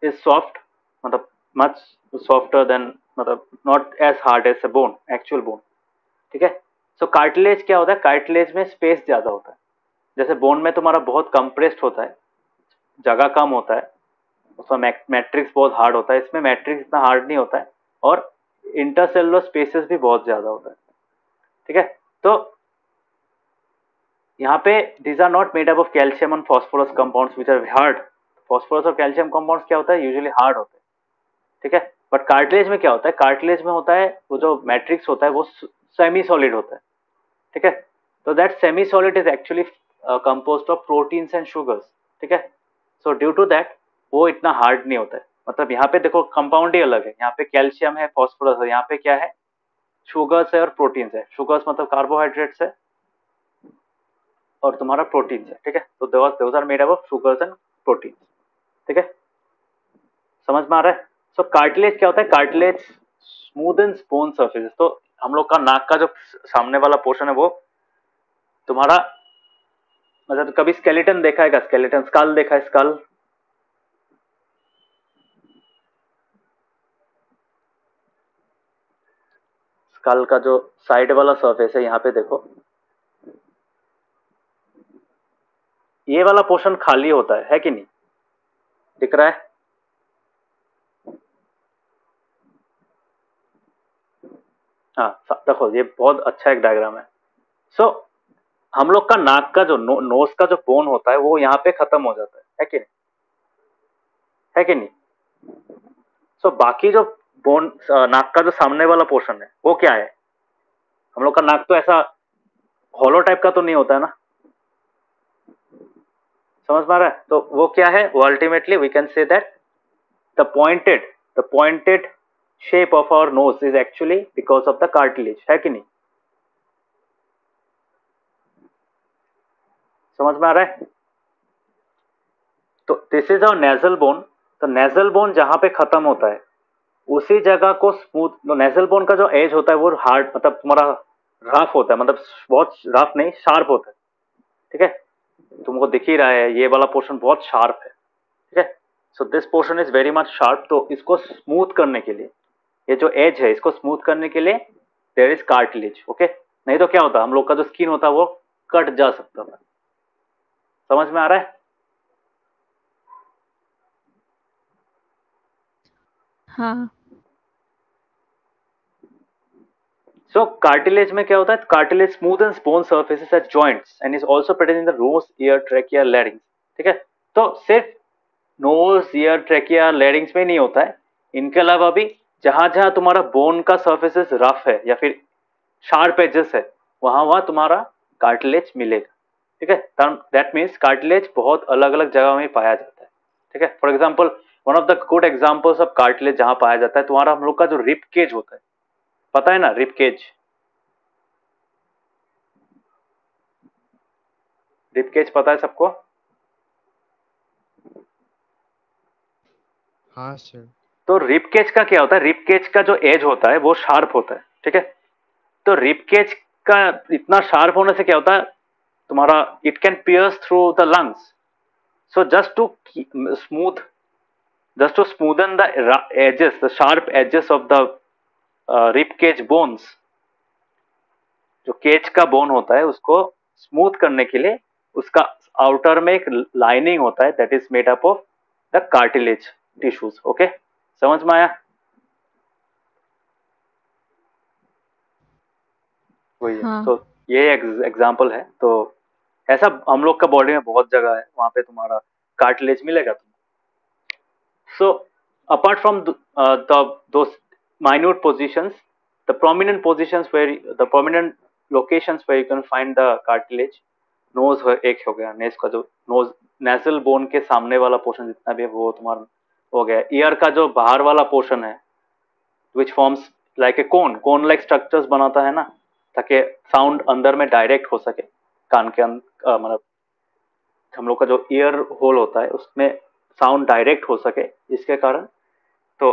इज सॉफ्ट, मतलब मच सॉफ्टर देन, मतलब not as hard as a bone, actual bone, ठीक है। सो कार्टिलेज क्या होता है, कार्टिलेज में स्पेस ज्यादा होता है। जैसे बोन में तुम्हारा बहुत कंप्रेस्ड होता है, जगह कम होता है, उसमें मैट्रिक्स बहुत हार्ड होता है, इसमें मैट्रिक्स इतना हार्ड नहीं होता है और इंटरसेलुलर स्पेसेस भी बहुत ज्यादा होता है, ठीक है। तो यहाँ पे these are not made up of calcium and phosphorus compounds which are hard। phosphorus और calcium compounds क्या होता है, यूजुअली हार्ड होते हैं, ठीक है। बट कार्टिलेज में क्या होता है, कार्टिलेज में होता है वो जो मैट्रिक्स होता है वो सेमी सॉलिड होता है, ठीक है। तो that semi solid is actually composed of proteins and sugars, ठीक है। सो ड्यू टू दैट वो इतना हार्ड नहीं होता है। मतलब यहाँ पे देखो कंपाउंड ही अलग है, यहाँ पे कैल्शियम है, फॉस्फोरस है, यहाँ पे क्या है, शुगर्स है और प्रोटीन्स है। शुगर्स मतलब कार्बोहाइड्रेट्स है और तुम्हारा प्रोटीन्स है, ठीक है। तो those are made up of sugars and proteins, ठीक है। समझ में आ रहा है। सो कार्टिलेज क्या होता है, कार्टिलेज स्मूथन्स बोन सर्फेसेस। तो हम लोग का नाक का जो सामने वाला पोर्शन है वो तुम्हारा मतलब कभी स्केलेटन देखा है क्या? स्केलेटन, स्कल देखा है? स्कल, स्कल का जो साइड वाला सरफेस है, यहाँ पे देखो, ये वाला पोर्शन खाली होता है कि नहीं? दिख रहा है? हाँ, देखो ये बहुत अच्छा एक डायग्राम है। सो हम लोग का नाक का जो नोज का जो बोन होता है वो यहाँ पे खत्म हो जाता है कि नहीं? है कि नहीं? सो बाकी जो बोन, नाक का जो सामने वाला पोर्शन है वो क्या है? हम लोग का नाक तो ऐसा हॉलो टाइप का तो नहीं होता है ना, समझ पा रहा है? तो वो क्या है? वो ultimately we can say that the pointed shape of our nose is actually because of the cartilage, है कि नहीं? समझ में आ रहा है? तो this is our nasal bone. तो नेजल बोन जहां पे खत्म होता है उसी जगह को स्मूथ, नेजल बोन का जो एज होता है वो हार्ड, मतलब तुम्हारा रफ होता है, मतलब बहुत रफ नहीं, शार्प होता है, ठीक है? तुमको दिख ही रहा है ये वाला पोर्शन बहुत शार्प है, ठीक है? So this portion is very much sharp. तो इसको स्मूथ करने के लिए, ये जो एज है इसको स्मूथ करने के लिए देयर इज कार्टिलेज, ओके? नहीं तो क्या होता, हम लोग का जो स्किन होता है वो कट जा सकता था। समझ में आ रहा है? हाँ। सो कार्टिलेज में क्या होता है? Cartilage smoothens bone surfaces at joints and is also present in the nose, ear, trachea, larynx, ठीक है? तो सिर्फ नोज, ईयर, ट्रैकिया, लैरिंग्स में नहीं होता है, इनके अलावा भी जहां जहां तुम्हारा बोन का सर्फेसेस रफ है या फिर शार्प एजेस है वहां वहां तुम्हारा कार्टिलेज मिलेगा, ठीक है? दैट मीन्स कार्टिलेज बहुत अलग अलग जगह में पाया जाता है, ठीक है? For example, one of the good examples of cartilage जहां पाया जाता है, तुम्हारा हम लोग का जो रिब केज होता है, पता है ना? रिब केज, रिब केज पता है सबको? हाँ सर। तो रिब केज का क्या होता है? रिब केज का जो एज होता है वो शार्प होता है, ठीक है? तो रिब केज का इतना शार्प होने से क्या होता है तुम्हारा, it can piers through the lungs. So just to smoothen the edges, the sharp edges of the rib cage bones, जो केज का बोन होता है उसको स्मूथ करने के लिए उसका आउटर में एक लाइनिंग होता है that is made up of the cartilage tissues, okay? समझ में आया? वही है। हाँ। तो ये एग्जाम्पल है। तो ऐसा हम लोग का बॉडी में बहुत जगह है वहां पे तुम्हारा कार्टिलेज मिलेगा तुमको। So apart from those minute positions, the prominent positions where the prominent locations where you can find the cartilage, nose एक हो गया, नेज का जो नोज नेजल बोन के सामने वाला पोर्शन जितना भी है वो तुम्हारा हो गया। ईयर का जो बाहर वाला पोर्शन है which forms like a cone like structures बनाता है ना, ताकि साउंड अंदर में डायरेक्ट हो सके कान के अंदर, मतलब हम लोग का जो ईयर होल होता है उसमें साउंड डायरेक्ट हो सके, इसके कारण। तो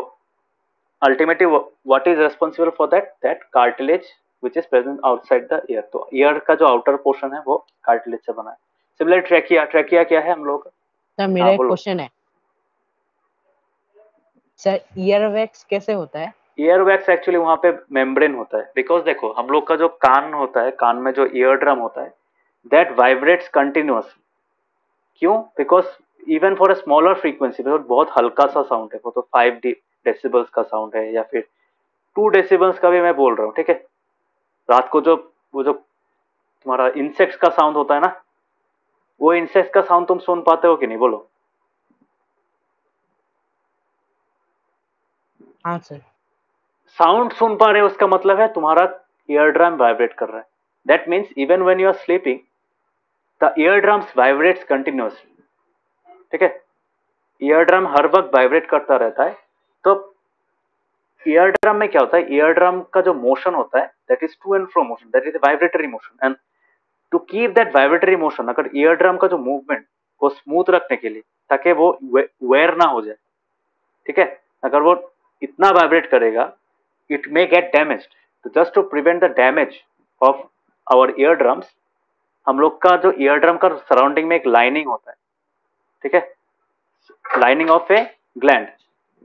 ultimately what is responsible for that cartilage which is present outside the year. तो ईयर का जो आउटर पोर्शन है वो कार्टिलेज से बना है। सिमिलर ट्रैकिया, ट्रैकिया क्या है हम लोग का? सर मेरा हाँ एक बोलो। क्वेश्चन है सर, ईयर वैक्स कैसे होता है? ईयर वैक्स एक्चुअली वहां पे मेम्ब्रेन होता है, बिकॉज देखो हम लोग का जो कान होता है, कान में जो ईयर ड्रम होता है दैट वाइब्रेट्स कंटिन्यूअसली। क्यों? Because even for a smaller frequency, बहुत हल्का सा साउंड है वो, तो 5 डेसिबल्स का साउंड है या फिर 2 डेसिबल्स का भी मैं बोल रहा हूँ, ठीक है? रात को जो वो जो तुम्हारा इंसेक्ट्स का साउंड होता है ना, वो इंसेक्ट्स का साउंड तुम सुन पाते हो कि नहीं, बोलो? हाँ सर। साउंड सुन पा रहे हो उसका मतलब है तुम्हारा ईयर ड्रम वाइब्रेट कर रहा है। That means even when you are sleeping the ear drums vibrates continuously, ठीक है? ईयर ड्रम हर वक्त वाइब्रेट करता रहता है। तो ईयर ड्रम में क्या होता है, ईयर ड्रम का जो मोशन होता है that is to and fro motion, that is vibratory motion. And to keep that vibratory motion, अगर ईयर ड्रम का जो मूवमेंट को स्मूथ रखने के लिए, ताकि वो वेयर ना हो जाए, ठीक है? अगर वो इतना वाइब्रेट करेगा it may get damaged. So just to prevent the damage of our eardrums, हम लोग का जो ईयर ड्रम का सराउंडिंग में एक लाइनिंग होता है, ठीक है, lining of a gland,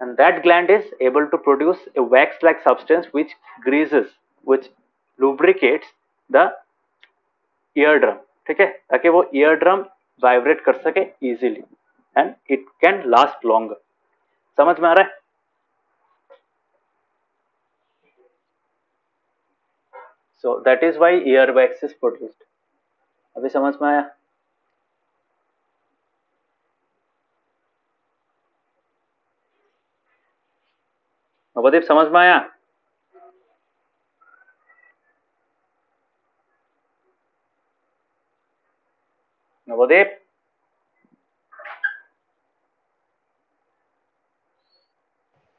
and that gland is able to produce a wax like substance which greases, which lubricates the eardrum, ठीक है, ताकि वो eardrum वाइब्रेट कर सके easily and it can last longer. समझ में आ रहा है? So that is why ear wax is produced. अभी समझ में आया? नवदीप समझ में आया? Navdeep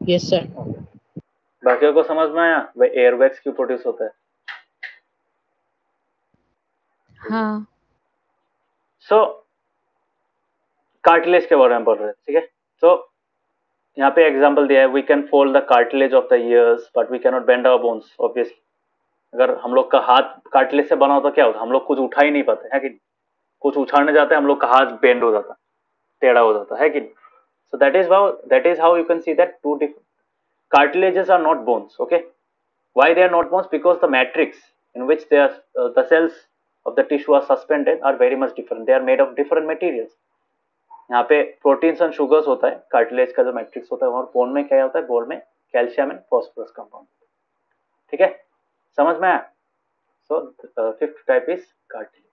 yes sir. बाकियों को समझ में आया? वह एयर वैक्स क्यों प्रोड्यूस होता है? हाँ। सो कार्टिलेज के बारे में पढ़ रहे हैं, ठीक है। सो यहाँ पे एग्जांपल दिया है, we can fold the cartilage of the ears but we can not bend our bones, obviously. अगर हम लोग का हाथ कार्टिलेज से बना होता क्या होता? हम लोग कुछ उठा ही नहीं पाते, है कि नहीं? कुछ उछाड़ने जाते हैं हम लोग का हाथ बेंड हो जाता, टेढ़ा हो जाता, है कि नहीं? So that is how you can see that two different cartilages are not bones. Okay, why they are not bones? Because the matrix in which they are the cells of the tissue are suspended are very much different. They are made of different materials. यहाँ पे proteins and sugars होता है, cartilage का जो matrix होता है, और bone में क्या होता है? बोन में कैल्शियम एंड फॉस्फोरस कंपाउंड, ठीक है, समझ में आया? So fifth type is cartilage.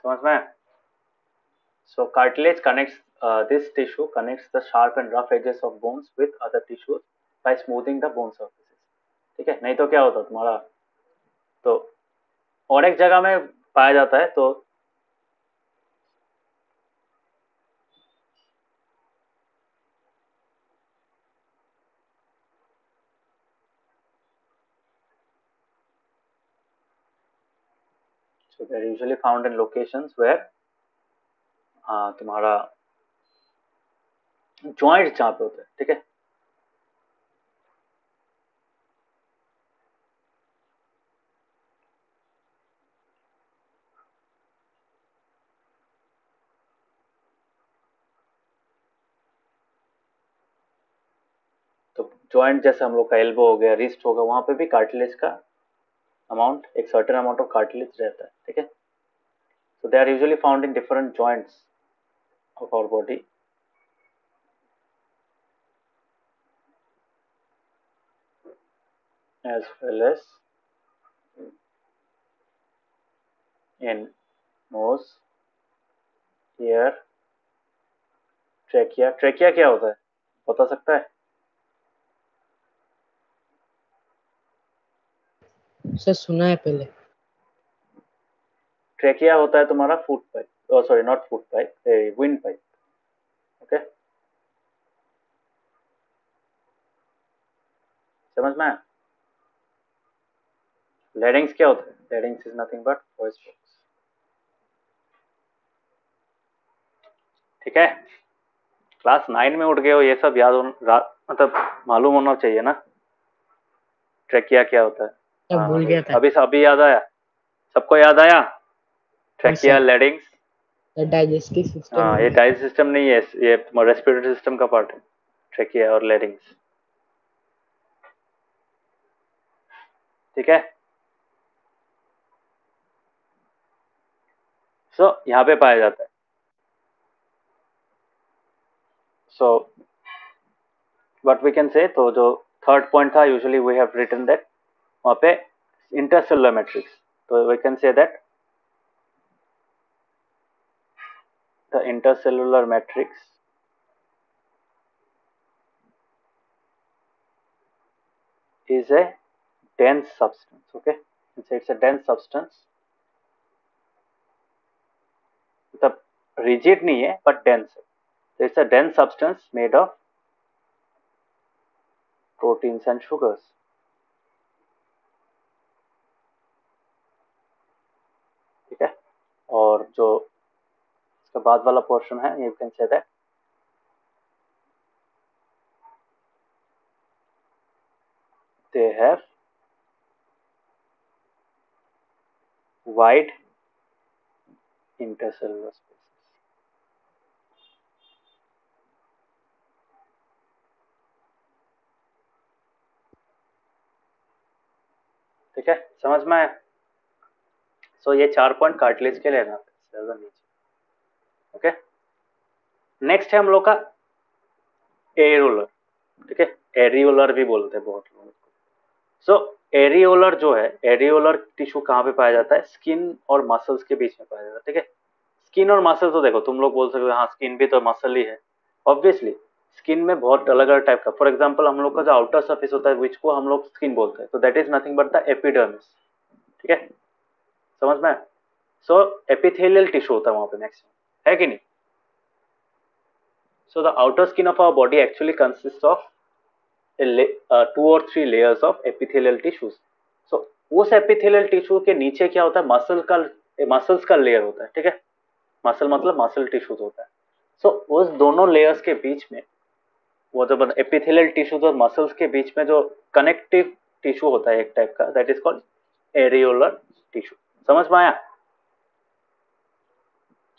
समझ में आया? So cartilage connects this tissue connects the sharp and rough edges of bones with other tissues by smoothing the bone surfaces. ठीक है, नहीं तो क्या होता तुम्हारा, तो और एक जगह में पाया जाता है, तो so they are usually found in locations where तुम्हारा जॉइंट जहाँ पे होता है, ठीक है। तो जॉइंट जैसे हम लोग का एल्बो हो गया, रिस्ट होगा, वहां पे भी कार्टिलेज का अमाउंट, एक सर्टेन अमाउंट ऑफ कार्टिलेज रहता है, ठीक है। So they are usually found in different joints of our body. As well as in nose, ear, trachea. Trachea क्या होता है, बता सकता है? सर सुना है पहले। ट्रेकिया होता है तुम्हारा food pipe, sorry not food pipe, wind pipe, okay, समझ में आया? लेडिंग्स क्या होता है? Larynx is nothing but voice box, ठीक है। क्लास 9 में उठ गए हो, ये सब याद मतलब मालूम होना चाहिए ना, ट्रेकिया क्या होता है। भूल गया था। अभी याद आया? सबको याद आया? Trachea, larynx, digestive system. हाँ, ये डाइजेस्टिव सिस्टम नहीं है, ये रेस्पिरेटरी सिस्टम का पार्ट है, ट्रेकिया और लेरिंग्स, ठीक है। सो यहाँ पे पाया जाता है। So what we can say, तो जो थर्ड पॉइंट था, usually we have written that वहां पे इंटरसेलुलर मैट्रिक्स, तो we can say that the intercellular matrix is a dense substance. Okay, it's a dense substance, मतलब rigid नहीं है but dense है. So it's a dense substance made of proteins and sugars. ठीक है, और जो इसका बाद वाला पोर्शन है, you can say that they have wide intercellular spaces. ठीक है, समझ में आया? सो ये 4 पॉइंट कार्टिलेज के लेना है नीचे. ओके, नेक्स्ट है हम लोग का एरियोलर. ठीक है, एरियोलर भी बोलते हैं बहुत लोग. सो एरियोलर जो है, एरियोलर टिश्यू कहाँ पे पाया जाता है? स्किन और मसल्स के बीच में पाया जाता है. ठीक है, स्किन और मसल तो देखो, तुम लोग बोल सकते हो हाँ स्किन भी तो मसल ही है. ऑब्वियसली स्किन में बहुत अलग अलग टाइप का, फॉर एग्जांपल हम लोग का जो आउटर सरफेस होता है विच को हम लोग स्किन बोलते हैं, तो that is nothing but the epidermis. ठीक है, समझ में? सो एपिथेलियल टिश्यू होता है वहां पे मैक्सिमम, है कि नहीं? So the outer skin of our body actually consist of 2 or 3 layers of epithelial tissues. So उस epithelial tissue के नीचे क्या होता है? मसल्स का लेयर होता है. ठीक है, मसल मतलब मसल टिश्यूज होता है. सो उस दोनों लेयर्स के बीच में वो जो एपिथेलियल टिश्यूज और मसल्स के बीच में जो कनेक्टिव टिश्यू होता है एक टाइप का, that is called areolar tissue. समझ में आया?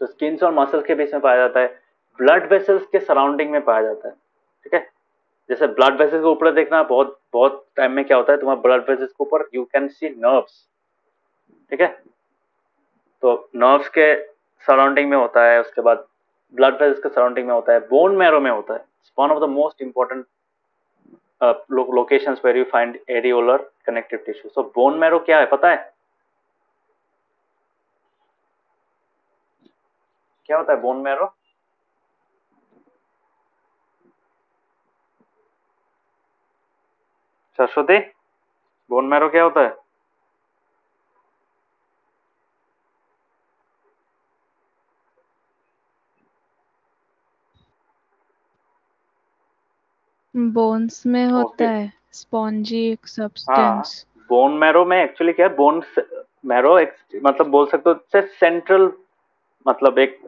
तो स्किन और मसल्स के बीच में पाया जाता है, ब्लड वेसल्स के सराउंडिंग में पाया जाता है. ठीक है, जैसे ब्लड वेसल्स के ऊपर देखना, बहुत बहुत टाइम में क्या होता है, तुम्हारे ब्लड वेसल्स के ऊपर यू कैन सी नर्व्स. ठीक है, तो नर्व्स के सराउंडिंग में होता है, उसके बाद ब्लड वेसल्स के सराउंडिंग में होता है, बोन मैरो में होता है. One of the most important locations where you find areolar connective tissue. So bone marrow क्या है पता है? क्या होता है bone marrow? Saraswati, bone marrow क्या होता है? बोन्स में होता Okay. है स्पॉन्जी एक हाँ, सब्सटेंस. बोन मैरो में एक्चुअली क्या है, बोन मैरो एक मतलब बोल सकते हो सेंट्रल, मतलब एक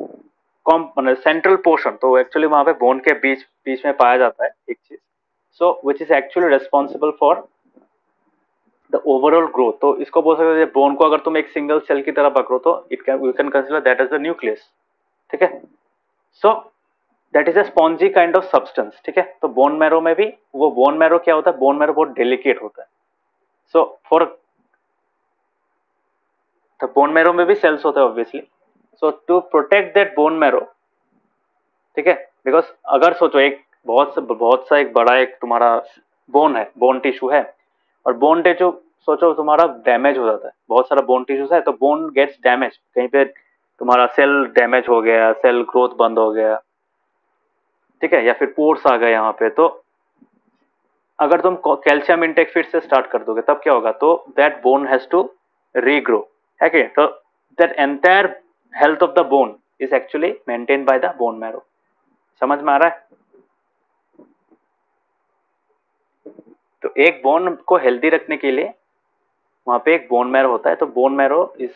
सेंट्रल पोर्शन, तो एक्चुअली वहां पे बोन के बीच बीच में पाया जाता है एक चीज. So which is actually responsible for the overall growth. तो इसको बोल सकते हो, बोन को अगर तुम एक सिंगल सेल की तरह पकड़ो तो you can consider that is the nucleus. ठीक है, so that is a spongy kind of substance. ठीक है, तो बोन मैरो में भी वो बोन मैरो क्या होता है, बोन मैरो बहुत डेलिकेट होता है. So for the bone marrow में भी सेल्स होते हैं obviously. So to protect that bone marrow, ठीक है, बिकॉज अगर सोचो एक बहुत सा एक बड़ा एक तुम्हारा बोन है, बोन टिश्यू है, और बोन टिश्यू सोचो तुम्हारा डैमेज हो जाता है, बहुत सारा बोन टिश्यूज है, तो बोन गेट्स डैमेज, कहीं पे तुम्हारा सेल डैमेज हो गया, सेल ग्रोथ बंद हो गया. ठीक है, या फिर पोर्स आ गए यहाँ पे, तो अगर तुम कैल्शियम इंटेक फिर से स्टार्ट कर दोगे तब क्या होगा, तो that bone has to regrow. है कि? तो that entire health of the bone is actually maintain by the bone marrow. समझ में आ रहा है? तो एक बोन को हेल्दी रखने के लिए वहां पे एक बोन मैरो होता है. तो bone marrow is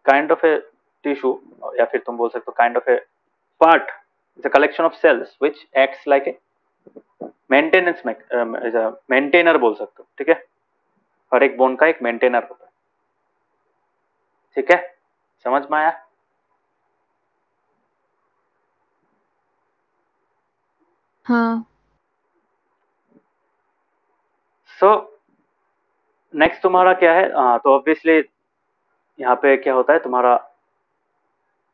kind of a tissue, या फिर तुम बोल सकते हो kind of a part, is a collection of cells which acts like a maintenance maintainer बोल सकते हो. ठीक है, हर एक बोन का एक मेंटेनर होता है. ठीक है, समझ में आया? हाँ. सो नेक्स्ट तुम्हारा क्या है? तो ऑब्वियसली यहाँ पे क्या होता है तुम्हारा,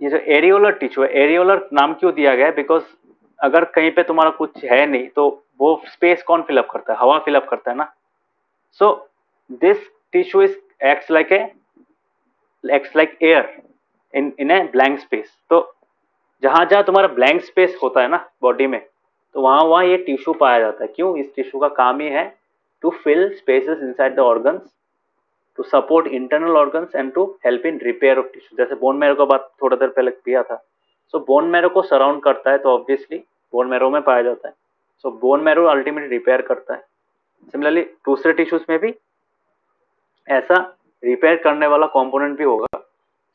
ये जो एरियोलर टिश्यू है, एरियोलर नाम क्यों दिया गया है? बिकॉज अगर कहीं पे तुम्हारा कुछ है नहीं, तो वो स्पेस कौन फिलअप करता है? हवा फिलअप करता है ना. So this tissue is acts like air in a blank space. तो जहां जहां तुम्हारा ब्लैंक स्पेस होता है ना बॉडी में, तो वहां वहां ये टिश्यू पाया जाता है. क्यों? इस टिश्यू का काम ही है to fill spaces inside the organs, to support internal organs and to help in repair of tissue. जैसे बोन मैरो का बात थोड़ा देर पहले किया था. सो बोन मैरो को सराउंड करता है, तो ऑब्वियसली बोन मैरो में पाया जाता है. So bone marrow ultimately repair करता है. सिमिलरली दूसरे टिश्यूज में भी ऐसा रिपेयर करने वाला कंपोनेंट भी होगा.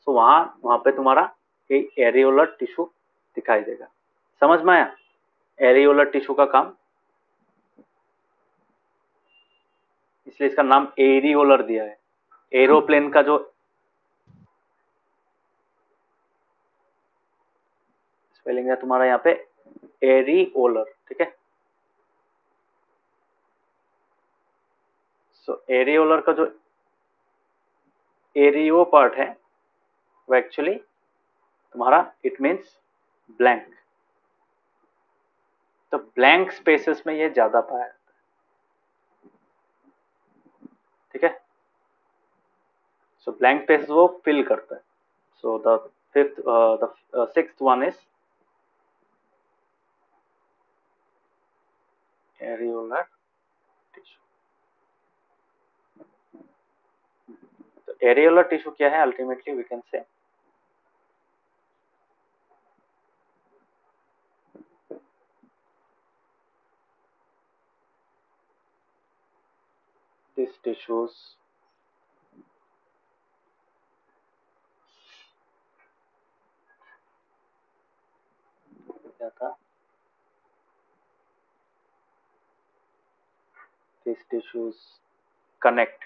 सो वहां पे तुम्हारा एरियोलर टिश्यू दिखाई देगा. समझ में आया एरियोलर टिश्यू का काम? इसलिए इसका नाम एरियोलर दिया है. एरोप्लेन का जो स्पेलिंग है तुम्हारा यहाँ पे एरियोलर. ठीक है. सो एरियोलर का जो एरियो पार्ट है वो एक्चुअली तुम्हारा इट मीन्स ब्लैंक. तो ब्लैंक स्पेसेस में ये ज्यादा पाया जाता है. ठीक है. सो ब्लैंक स्पेसेस वो फिल करता है. So the sixth one is areolar tissue. तो एरियोलर टिश्यू क्या है? Ultimately we can say these tissues क्या था? these tissues connect.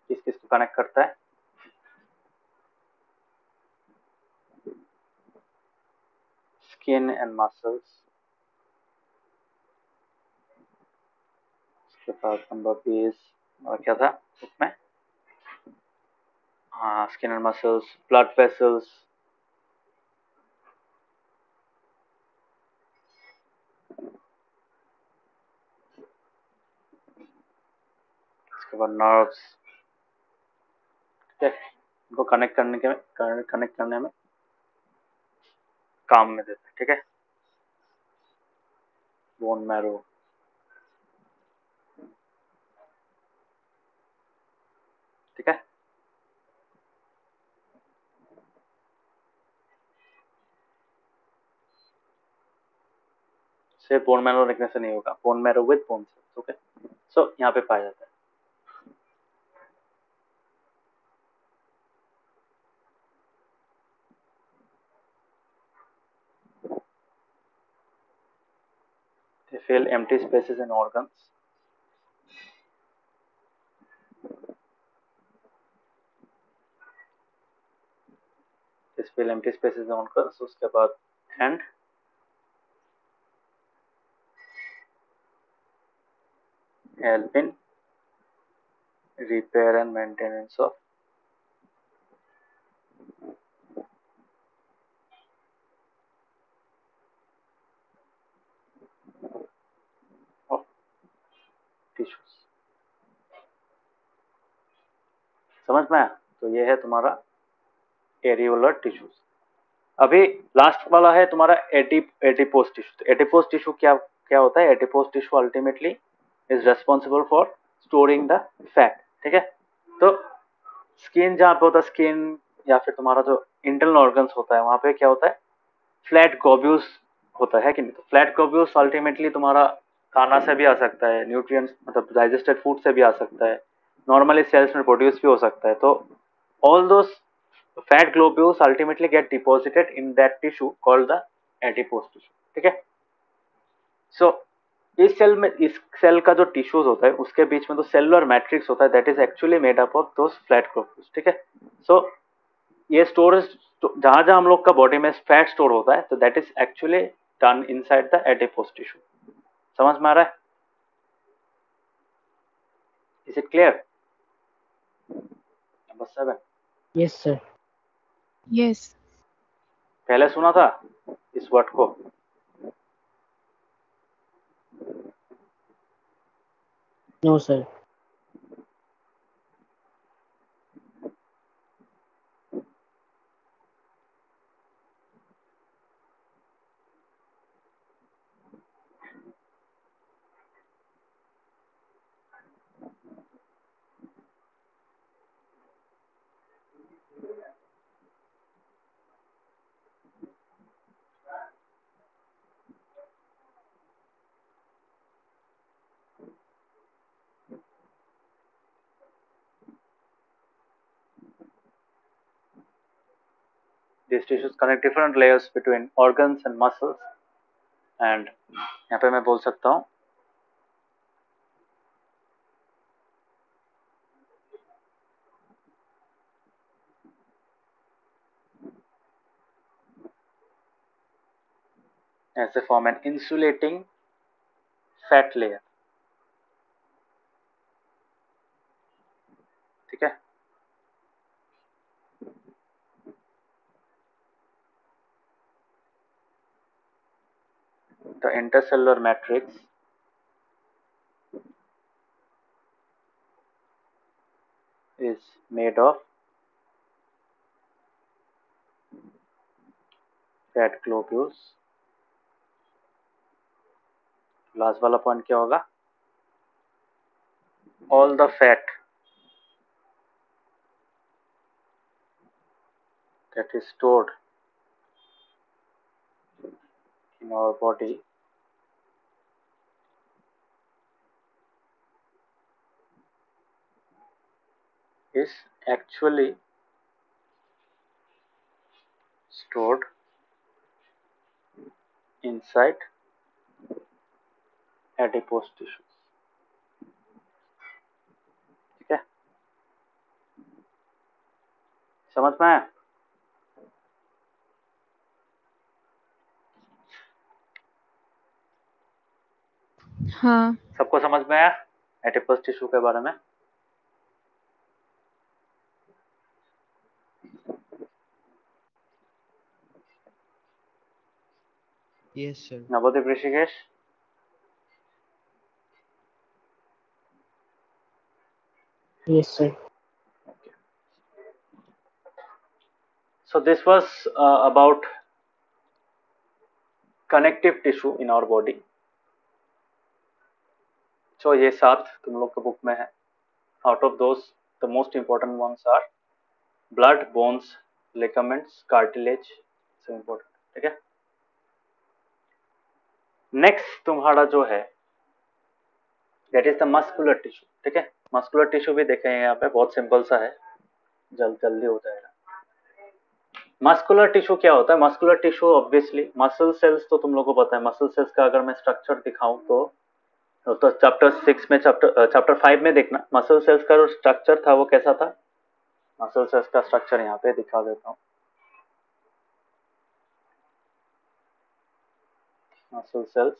किस किस को कनेक्ट करता है? Skin and muscles. उसके बाद नंबर 20 और क्या था उसमें? हाँ, skin and muscles, blood vessels. उसके बाद नर्व्स. ठीक है. इनको कनेक्ट करने में काम में देता है. ठीक है. Bone marrow. ठीक है. सिर्फ बोन मैरो लिखने से नहीं होगा, bone marrow with bone cells. Okay. So यहाँ पे पाया जाता है. They fill empty spaces in organs. They fill empty spaces in organs. उसके बाद and help in repair and maintenance of tissues. समझ में आया? तो ये है तुम्हारा एरियोलर टिश्यूज. अभी लास्ट वाला है तुम्हारा एडिपोज टिश्यू. तो एडिपोज टिश्यू क्या क्या होता है? Adipose tissue ultimately is responsible for storing the fat. ठीक है. तो स्किन जहाँ पे होता है, स्किन या फिर तुम्हारा जो इंटरनल ऑर्गन्स होता है, वहां पे क्या होता है? फ्लैट ग्लोब्यूल्स होता है कि नहीं? तो फ्लैट ग्लोब्यूल्स अल्टीमेटली तुम्हारा खाना से भी आ सकता है, न्यूट्रिएंट्स मतलब डाइजेस्टेड फूड से भी आ सकता है, नॉर्मली सेल्स में प्रोड्यूस भी हो सकता है. तो all those fat globules ultimately get deposited in that tissue called the adipose tissue. ठीक है. सो इस सेल का जो टिश्यूज होता है उसके बीच में जो सेलुलर मैट्रिक्स होता है that is actually made up of those flat globules. ठीक है. सो ये स्टोरेज जहां जहां हम लोग का बॉडी में फैट स्टोर होता है, तो that is actually done inside the adipose tissue. समझ में आ रहा है? Is it clear? Number 7. Yes, sir. Yes. पहले सुना था इस वर्ड को? No, sir. These tissues connect different layers between organs and muscles, and यहाँ पे मैं बोल सकता हूँ ऐसे form an insulating fat layer. ठीक है, the intercellular matrix is made of fat globules. Last वाला पॉइंट क्या होगा? All the fat that is stored in our body is actually stored inside adipose tissues. ठीक है, समझ में आया? हाँ सबको समझ में आया एडिपोस टिश्यू के बारे में? Yes, sir. नवोदीप Rishikesh? Yes, sir. So this was about connective tissue in our body. So ये 7 तुम लोग के बुक में है. Out of those, the most important ones are blood, bones, ligaments, cartilage. So important. ठीक है. नेक्स्ट तुम्हारा जो है that is the muscular tissue. ठीक है, मस्कुलर टिश्यू भी देखें यहाँ पे, बहुत सिंपल सा है, जल्दी हो जाएगा. मस्कुलर टिश्यू क्या होता है? Muscular tissue obviously muscle cells तो तुम लोगों को पता है. मसल सेल्स का अगर मैं स्ट्रक्चर दिखाऊं तो चैप्टर 6 में चैप्टर 5 में देखना मसल सेल्स का जो स्ट्रक्चर था वो कैसा था. मसल सेल्स का स्ट्रक्चर यहाँ पे दिखा देता हूँ. Muscle cells.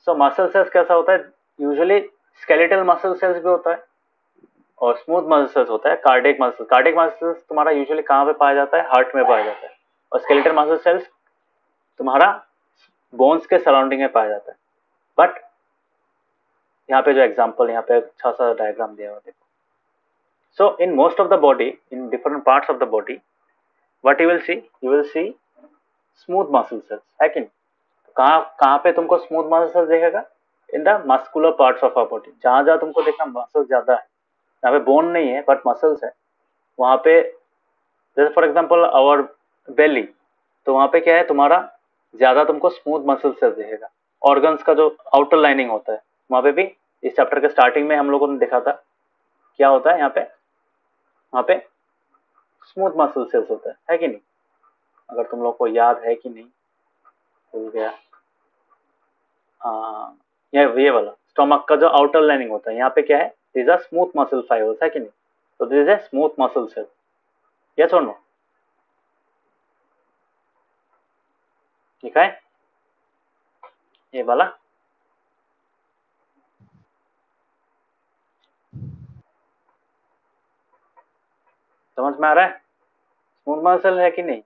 So muscle cells कैसा होता है? यूजुअली स्केलेटल मसल सेल्स भी होता है और स्मूथ मसल सेल्स होता है. कार्डियक मसल तुम्हारा यूजुअली कहाँ पे पाया जाता है? हार्ट में पाया जाता है. और स्केलेटल मसल सेल्स तुम्हारा बोन्स के सराउंडिंग में पाया जाता है. बट यहाँ पे जो एग्जांपल, यहाँ पे अच्छा सा डायग्राम दिया हुआ देखो. So in most of the body, in different parts of the body, what you will see smooth muscle cells, है कि नहीं? कहाँ पे तुमको स्मूथ मसल सेल्स देखेगा? In the muscular parts of our body. जहां जहां तुमको देखना मसल ज्यादा है, यहाँ पे बोन नहीं है बट मसल्स है, वहां पे जैसे फॉर एग्जांपल आवर बेली, तो वहां पे क्या है तुम्हारा? ज्यादा तुमको स्मूथ मसल सेल्स दिखेगा. ऑर्गन्स का जो आउटर लाइनिंग होता है वहां पे भी इस चैप्टर के स्टार्टिंग में हम लोगों ने देखा था क्या होता है यहाँ पे? वहां पे स्मूथ मसल सेल्स होता है कि नहीं? अगर तुम लोग को याद है कि नहीं, भूल गया. हाँ, ये वाला स्टोमक का जो आउटर लाइनिंग होता है यहाँ पे क्या है? This are smooth muscle fibres, है कि नहीं? तो this is smooth muscle cell. Yes और नो? ठीक है, ये वाला समझ में आ रहा है? स्मूथ मसल है कि नहीं?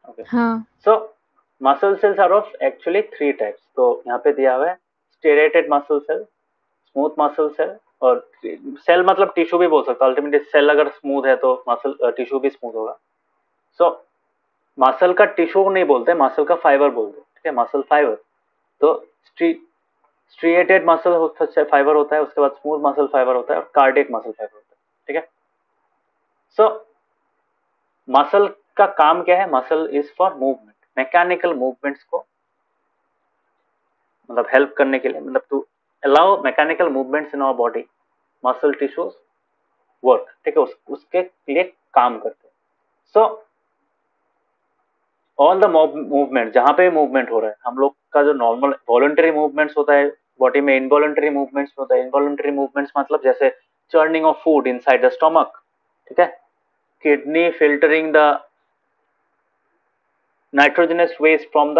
ओके. हाँ so muscle cells are of actually 3 types. तो यहाँ पे दिया हुआ है striated muscle cell, smooth muscle cell, और सेल मतलब टिश्यू भी बोल सकते हो। अल्टीमेटली सेल अगर स्मूथ है तो मसल टिश्यू भी स्मूथ होगा। सो मसल का टिश्यू नहीं बोलते, मसल का फाइबर बोलते हैं, ठीक है, मसल फाइबर। तो स्ट्रिएटेड मसल फाइबर होता है, उसके बाद स्मूथ मसल फाइबर होता है, और कार्डियक मसल फाइबर होता है, ठीक है। सो मसल का काम क्या है? Muscle is for movement, mechanical movements को मतलब हेल्प करने के लिए, मतलब to allow mechanical movements in our body, muscle tissues work, ठीक है, उसके लिए काम करते हैं। सो ऑल द मूवमेंट, जहां पे मूवमेंट हो रहा है, हम लोग का जो नॉर्मल वॉलंटरी मूवमेंट्स होता है बॉडी में, इनवॉलंटरी मूवमेंट्स होता है। इनवॉलंटरी मूवमेंट्स मतलब जैसे churning of food inside the stomach, ठीक है, kidney filtering the nitrogenous waste from the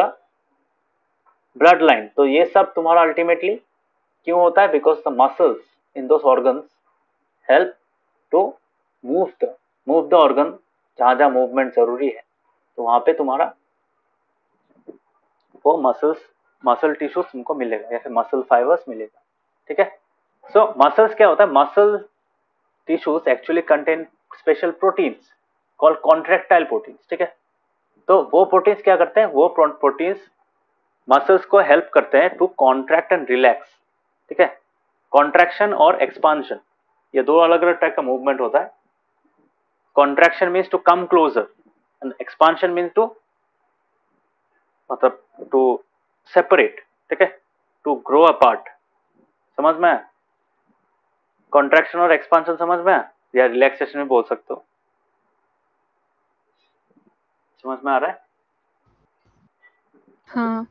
blood line. तो ये सब तुम्हारा अल्टीमेटली क्यों होता है? Because the muscles in those organs help to move the organ, जहां जहां मूवमेंट जरूरी है तो वहां पे तुम्हारा वो मसल टिश्यूज तुमको मिलेगा, या फिर मसल फाइबर्स मिलेगा, ठीक है। सो मसल्स क्या होता है? Muscle tissues actually contain special proteins called contractile proteins, ठीक है। तो वो प्रोटीन्स क्या करते हैं? वो प्रोटीन्स मसल्स को हेल्प करते हैं टू कॉन्ट्रैक्ट एंड रिलैक्स, ठीक है। कॉन्ट्रैक्शन और एक्सपांशन, ये दो अलग अलग टाइप का मूवमेंट होता है। Contraction means to come closer and expansion means to मतलब टू सेपरेट, ठीक है, टू ग्रो अपार्ट। समझ में आया? कॉन्ट्रैक्शन और एक्सपांशन समझ में आया, या रिलैक्सेशन में बोल सकते हो। समझ में आ रहा है? हाँ।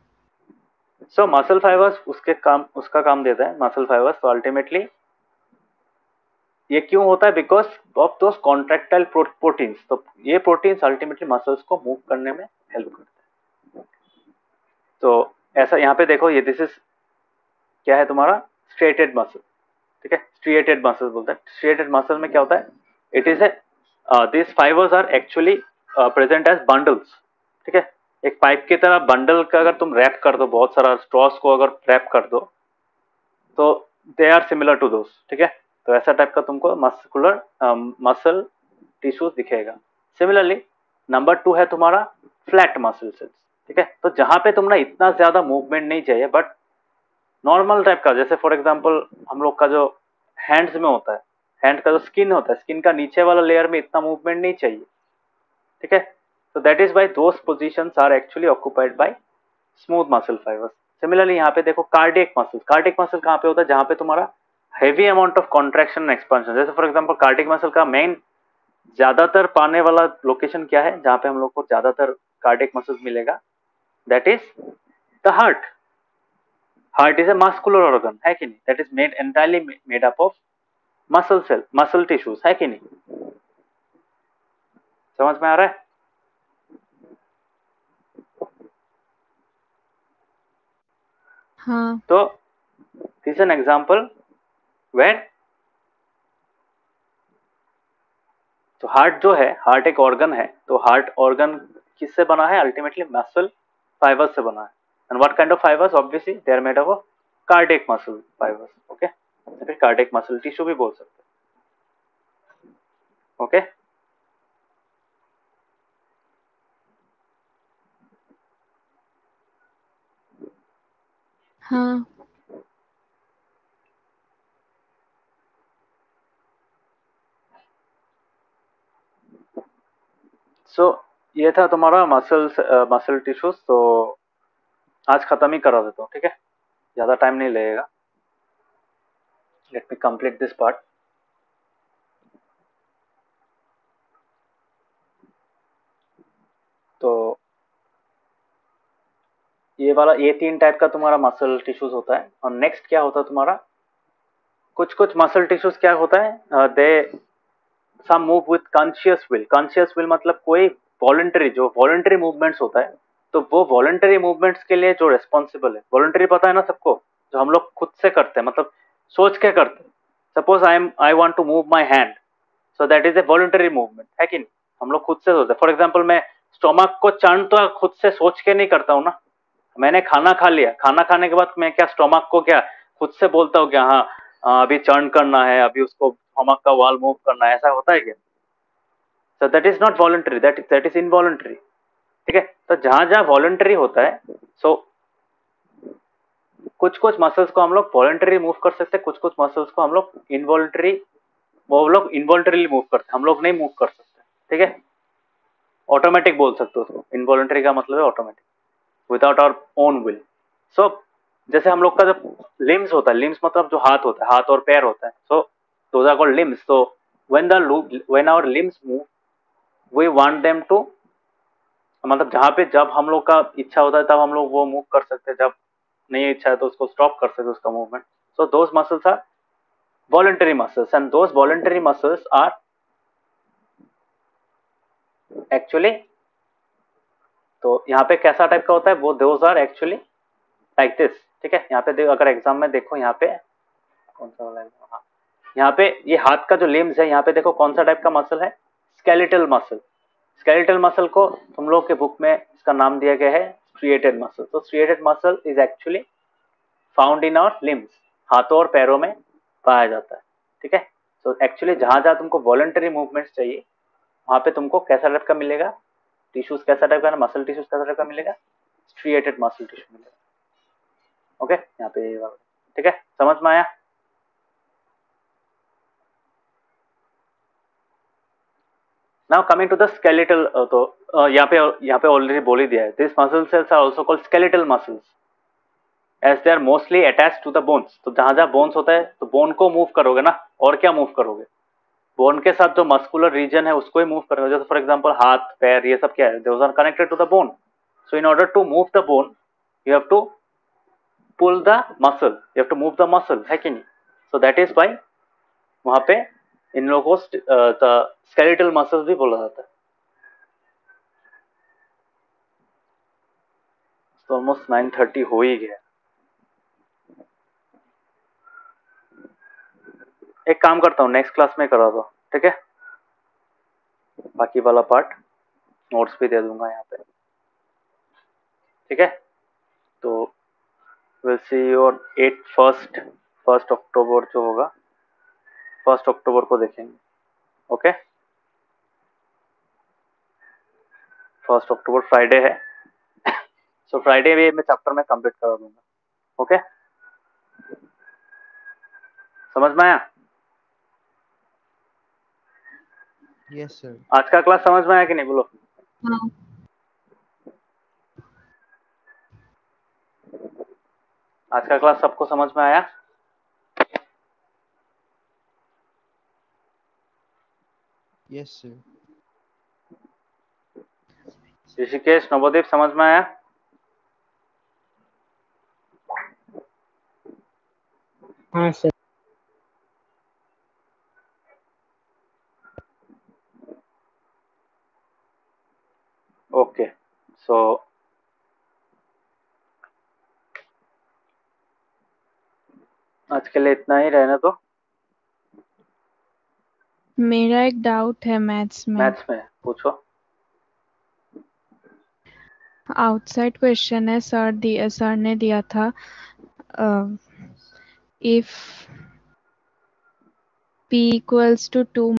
सो मसल फाइबर्स उसका काम देता है मसल फाइबर्स। तो अल्टीमेटली ये क्यों होता है? Because of those contractile proteins. तो ये प्रोटीन्स अल्टीमेटली मसल्स को मूव करने में हेल्प करते हैं। तो ऐसा यहाँ पे देखो, ये दिस इज क्या है तुम्हारा? स्ट्रेटेड मसल, ठीक है, स्ट्रिएटेड मसल बोलते हैं। स्ट्रिएटेड मसल में क्या होता है? It is a this fibres are actually present as bundles, ठीक है। एक पाइप की तरह बंडल का अगर तुम रैप कर दो, बहुत सारा स्ट्रॉस को अगर रैप कर दो, तो they are similar to those, ठीक है। तो ऐसा टाइप का तुमको मसल टिश्यूज दिखेगा। सिमिलरली नंबर 2 है तुम्हारा फ्लैट मसल सेल्स, ठीक है। तो जहां पे तुम ना इतना ज्यादा मूवमेंट नहीं चाहिए, बट नॉर्मल टाइप का, जैसे फॉर एग्जांपल हम लोग का जो हैंड्स में होता है, हैंड का जो स्किन होता है, स्किन का नीचे वाला लेयर में इतना मूवमेंट नहीं चाहिए, ठीक है। तो that is why those positions are actually occupied by smooth muscle fibres. Similarly यहाँ पे देखो कार्डियक मसल कहाँ पे होता है? जहाँ पे तुम्हारा heavy amount of contraction and expansion. जैसे फॉर एग्जांपल कार्डियक मसल का मेन ज्यादातर पाने वाला लोकेशन क्या है, जहाँ पे हम लोग को ज्यादातर कार्डियक मसल मिलेगा? That is the heart. Heart is a muscular organ, है कि नहीं? That is made entirely made up of muscle tissues, है कि नहीं? समझ में आ रहा है? हाँ। तो दिस एन एग्जांपल वेयर, तो हार्ट जो है, हार्ट एक ऑर्गन है, तो हार्ट ऑर्गन किससे बना है? अल्टीमेटली मसल फाइबर्स से बना है। And what kind of fibres? Obviously they are made up of cardiac muscle fibres, okay. फिर कार्डियक मसल टिश्यू भी बोल सकते हैं, ओके। हाँ। सो ये था तुम्हारा मसल टिश्यूज। तो आज खत्म ही करा देता हूँ, ठीक है, ज्यादा टाइम नहीं लगेगा। Let me complete this part. तो ये 3 टाइप का तुम्हारा मसल टिश्यूज होता है। और नेक्स्ट क्या होता है तुम्हारा? कुछ कुछ मसल टिश्यूज क्या होता है? They some move with conscious will. Conscious will मतलब कोई वॉलंटरी मूवमेंट्स होता है। तो वो वॉलंटरी मूवमेंट्स के लिए जो रेस्पॉन्सिबल है, वॉलंटरी पता है ना सबको, जो हम लोग खुद से करते हैं, मतलब सोच के करते हैं। Suppose I want to move my hand, so that is a voluntary movement, है कि नहीं? हम लोग खुद से सोचते हैं। फॉर एग्जाम्पल मैं स्टोमक को चर्न तो खुद से सोच के नहीं करता हूँ ना, मैंने खाना खा लिया, खाना खाने के बाद मैं क्या स्टोमक को क्या खुद से बोलता हूँ क्या हाँ अभी चर्न करना है, अभी उसको स्टोमक का वॉल मूव करना है, ऐसा होता है क्या? सो that is not voluntary, that is involuntary. ठीक है, तो जहां जहां वॉलंटरी होता है, सो कुछ कुछ मसल्स को हम लोग वॉलंटरी मूव कर सकते हैं, कुछ कुछ मसल्स को हम लोग इनवॉलंटरी, वो लोग इनवॉलंटरीली मूव करते हैं, हम लोग नहीं मूव कर सकते। ठीक है, ऑटोमेटिक बोल सकते हो उसको, इनवॉलंटरी का मतलब है automatic, without our own will. So जैसे हम लोग का जो लिम्स होता है, लिम्स मतलब जो हाथ होता है, हाथ और पैर होता है, so those are called limbs. So when our limbs move, we want them to, मतलब जहाँ पे जब हम लोग का इच्छा होता है तब हम लोग वो मूव कर सकते हैं, जब नहीं इच्छा है तो उसको स्टॉप कर सकते हैं उसका movement. So those muscles are voluntary muscles, and those voluntary muscles are actually, तो यहाँ पे कैसा टाइप का होता है वो, those are actually like this. ठीक है, यहाँ पे अगर एग्जाम में देखो, यहाँ पे कौन सा वाला है, हाँ यहाँ पे ये हाथ का जो लिम्स है, यहाँ पे देखो कौन सा टाइप का मसल है, स्केलेटल मसल। स्केलेटल मसल को तुम लोग के बुक में इसका नाम दिया गया है स्ट्रिएटेड मसल। तो striated muscle is actually found in our limbs, हाथों और पैरों में पाया जाता है। ठीक है, तो एक्चुअली जहां जहां तुमको वॉलंटरी मूवमेंट्स चाहिए, वहां पे तुमको कैसा टाइप का मिलेगा, टिश्यूज कैसा टाइप का, मसल टिश्यूज कैसा टाइप का मिलेगा, स्ट्रिएटेड मसल टिश्यू मिलेगा। ओके, यहाँ पे ये वाला, ठीक है, समझ में आया? Now coming to the skeletal, तो यहाँ पे ऑलरेडी बोल ही दिया है, this muscle cells are also called skeletal muscles as they are mostly attached to the bones. तो जहां जहां बोन्स होता है तो बोन को मूव करोगे ना, और क्या मूव करोगे, बोन के साथ जो मस्कुलर रीजन है उसको ही मूव करोगे। जैसे फॉर एग्जांपल हाथ पैर ये सब क्या है, those are connected to the bone. So in order to move the bone you have to pull the muscle, you have to move the muscle, है कि नहीं? सो दैट इज व्हाई वहां पे इन लोगों को स्केलेटल मसल्स भी बोला जाता है। तो ऑलमोस्ट 9:30 हो ही गया। एक काम करता हूँ, नेक्स्ट क्लास में करा दो, ठीक है, बाकी वाला पार्ट नोट्स भी दे दूंगा यहाँ पे। ठीक है, तो विल सी यू ऑन 1 अक्टूबर जो होगा, 1 अक्टूबर को देखेंगे। ओके, 1 अक्टूबर फ्राइडे है, सो फ्राइडे भी मैं चैप्टर में कंप्लीट करा दूंगा। ओके, समझ में आया? Yes, sir. आज का क्लास समझ में आया कि नहीं, बोलो? हाँ। आज का क्लास सबको समझ में आया? Yes, sir. ऋषिकेश नवोदीप समझ में आया? हाँ सर। ओके, सो आज के लिए इतना ही रहना। तो मेरा एक डाउट है मैथ्स में। मैथ्स में पूछो। आउटसाइड क्वेश्चन है, सर ने दिया था, इफ P equals to 2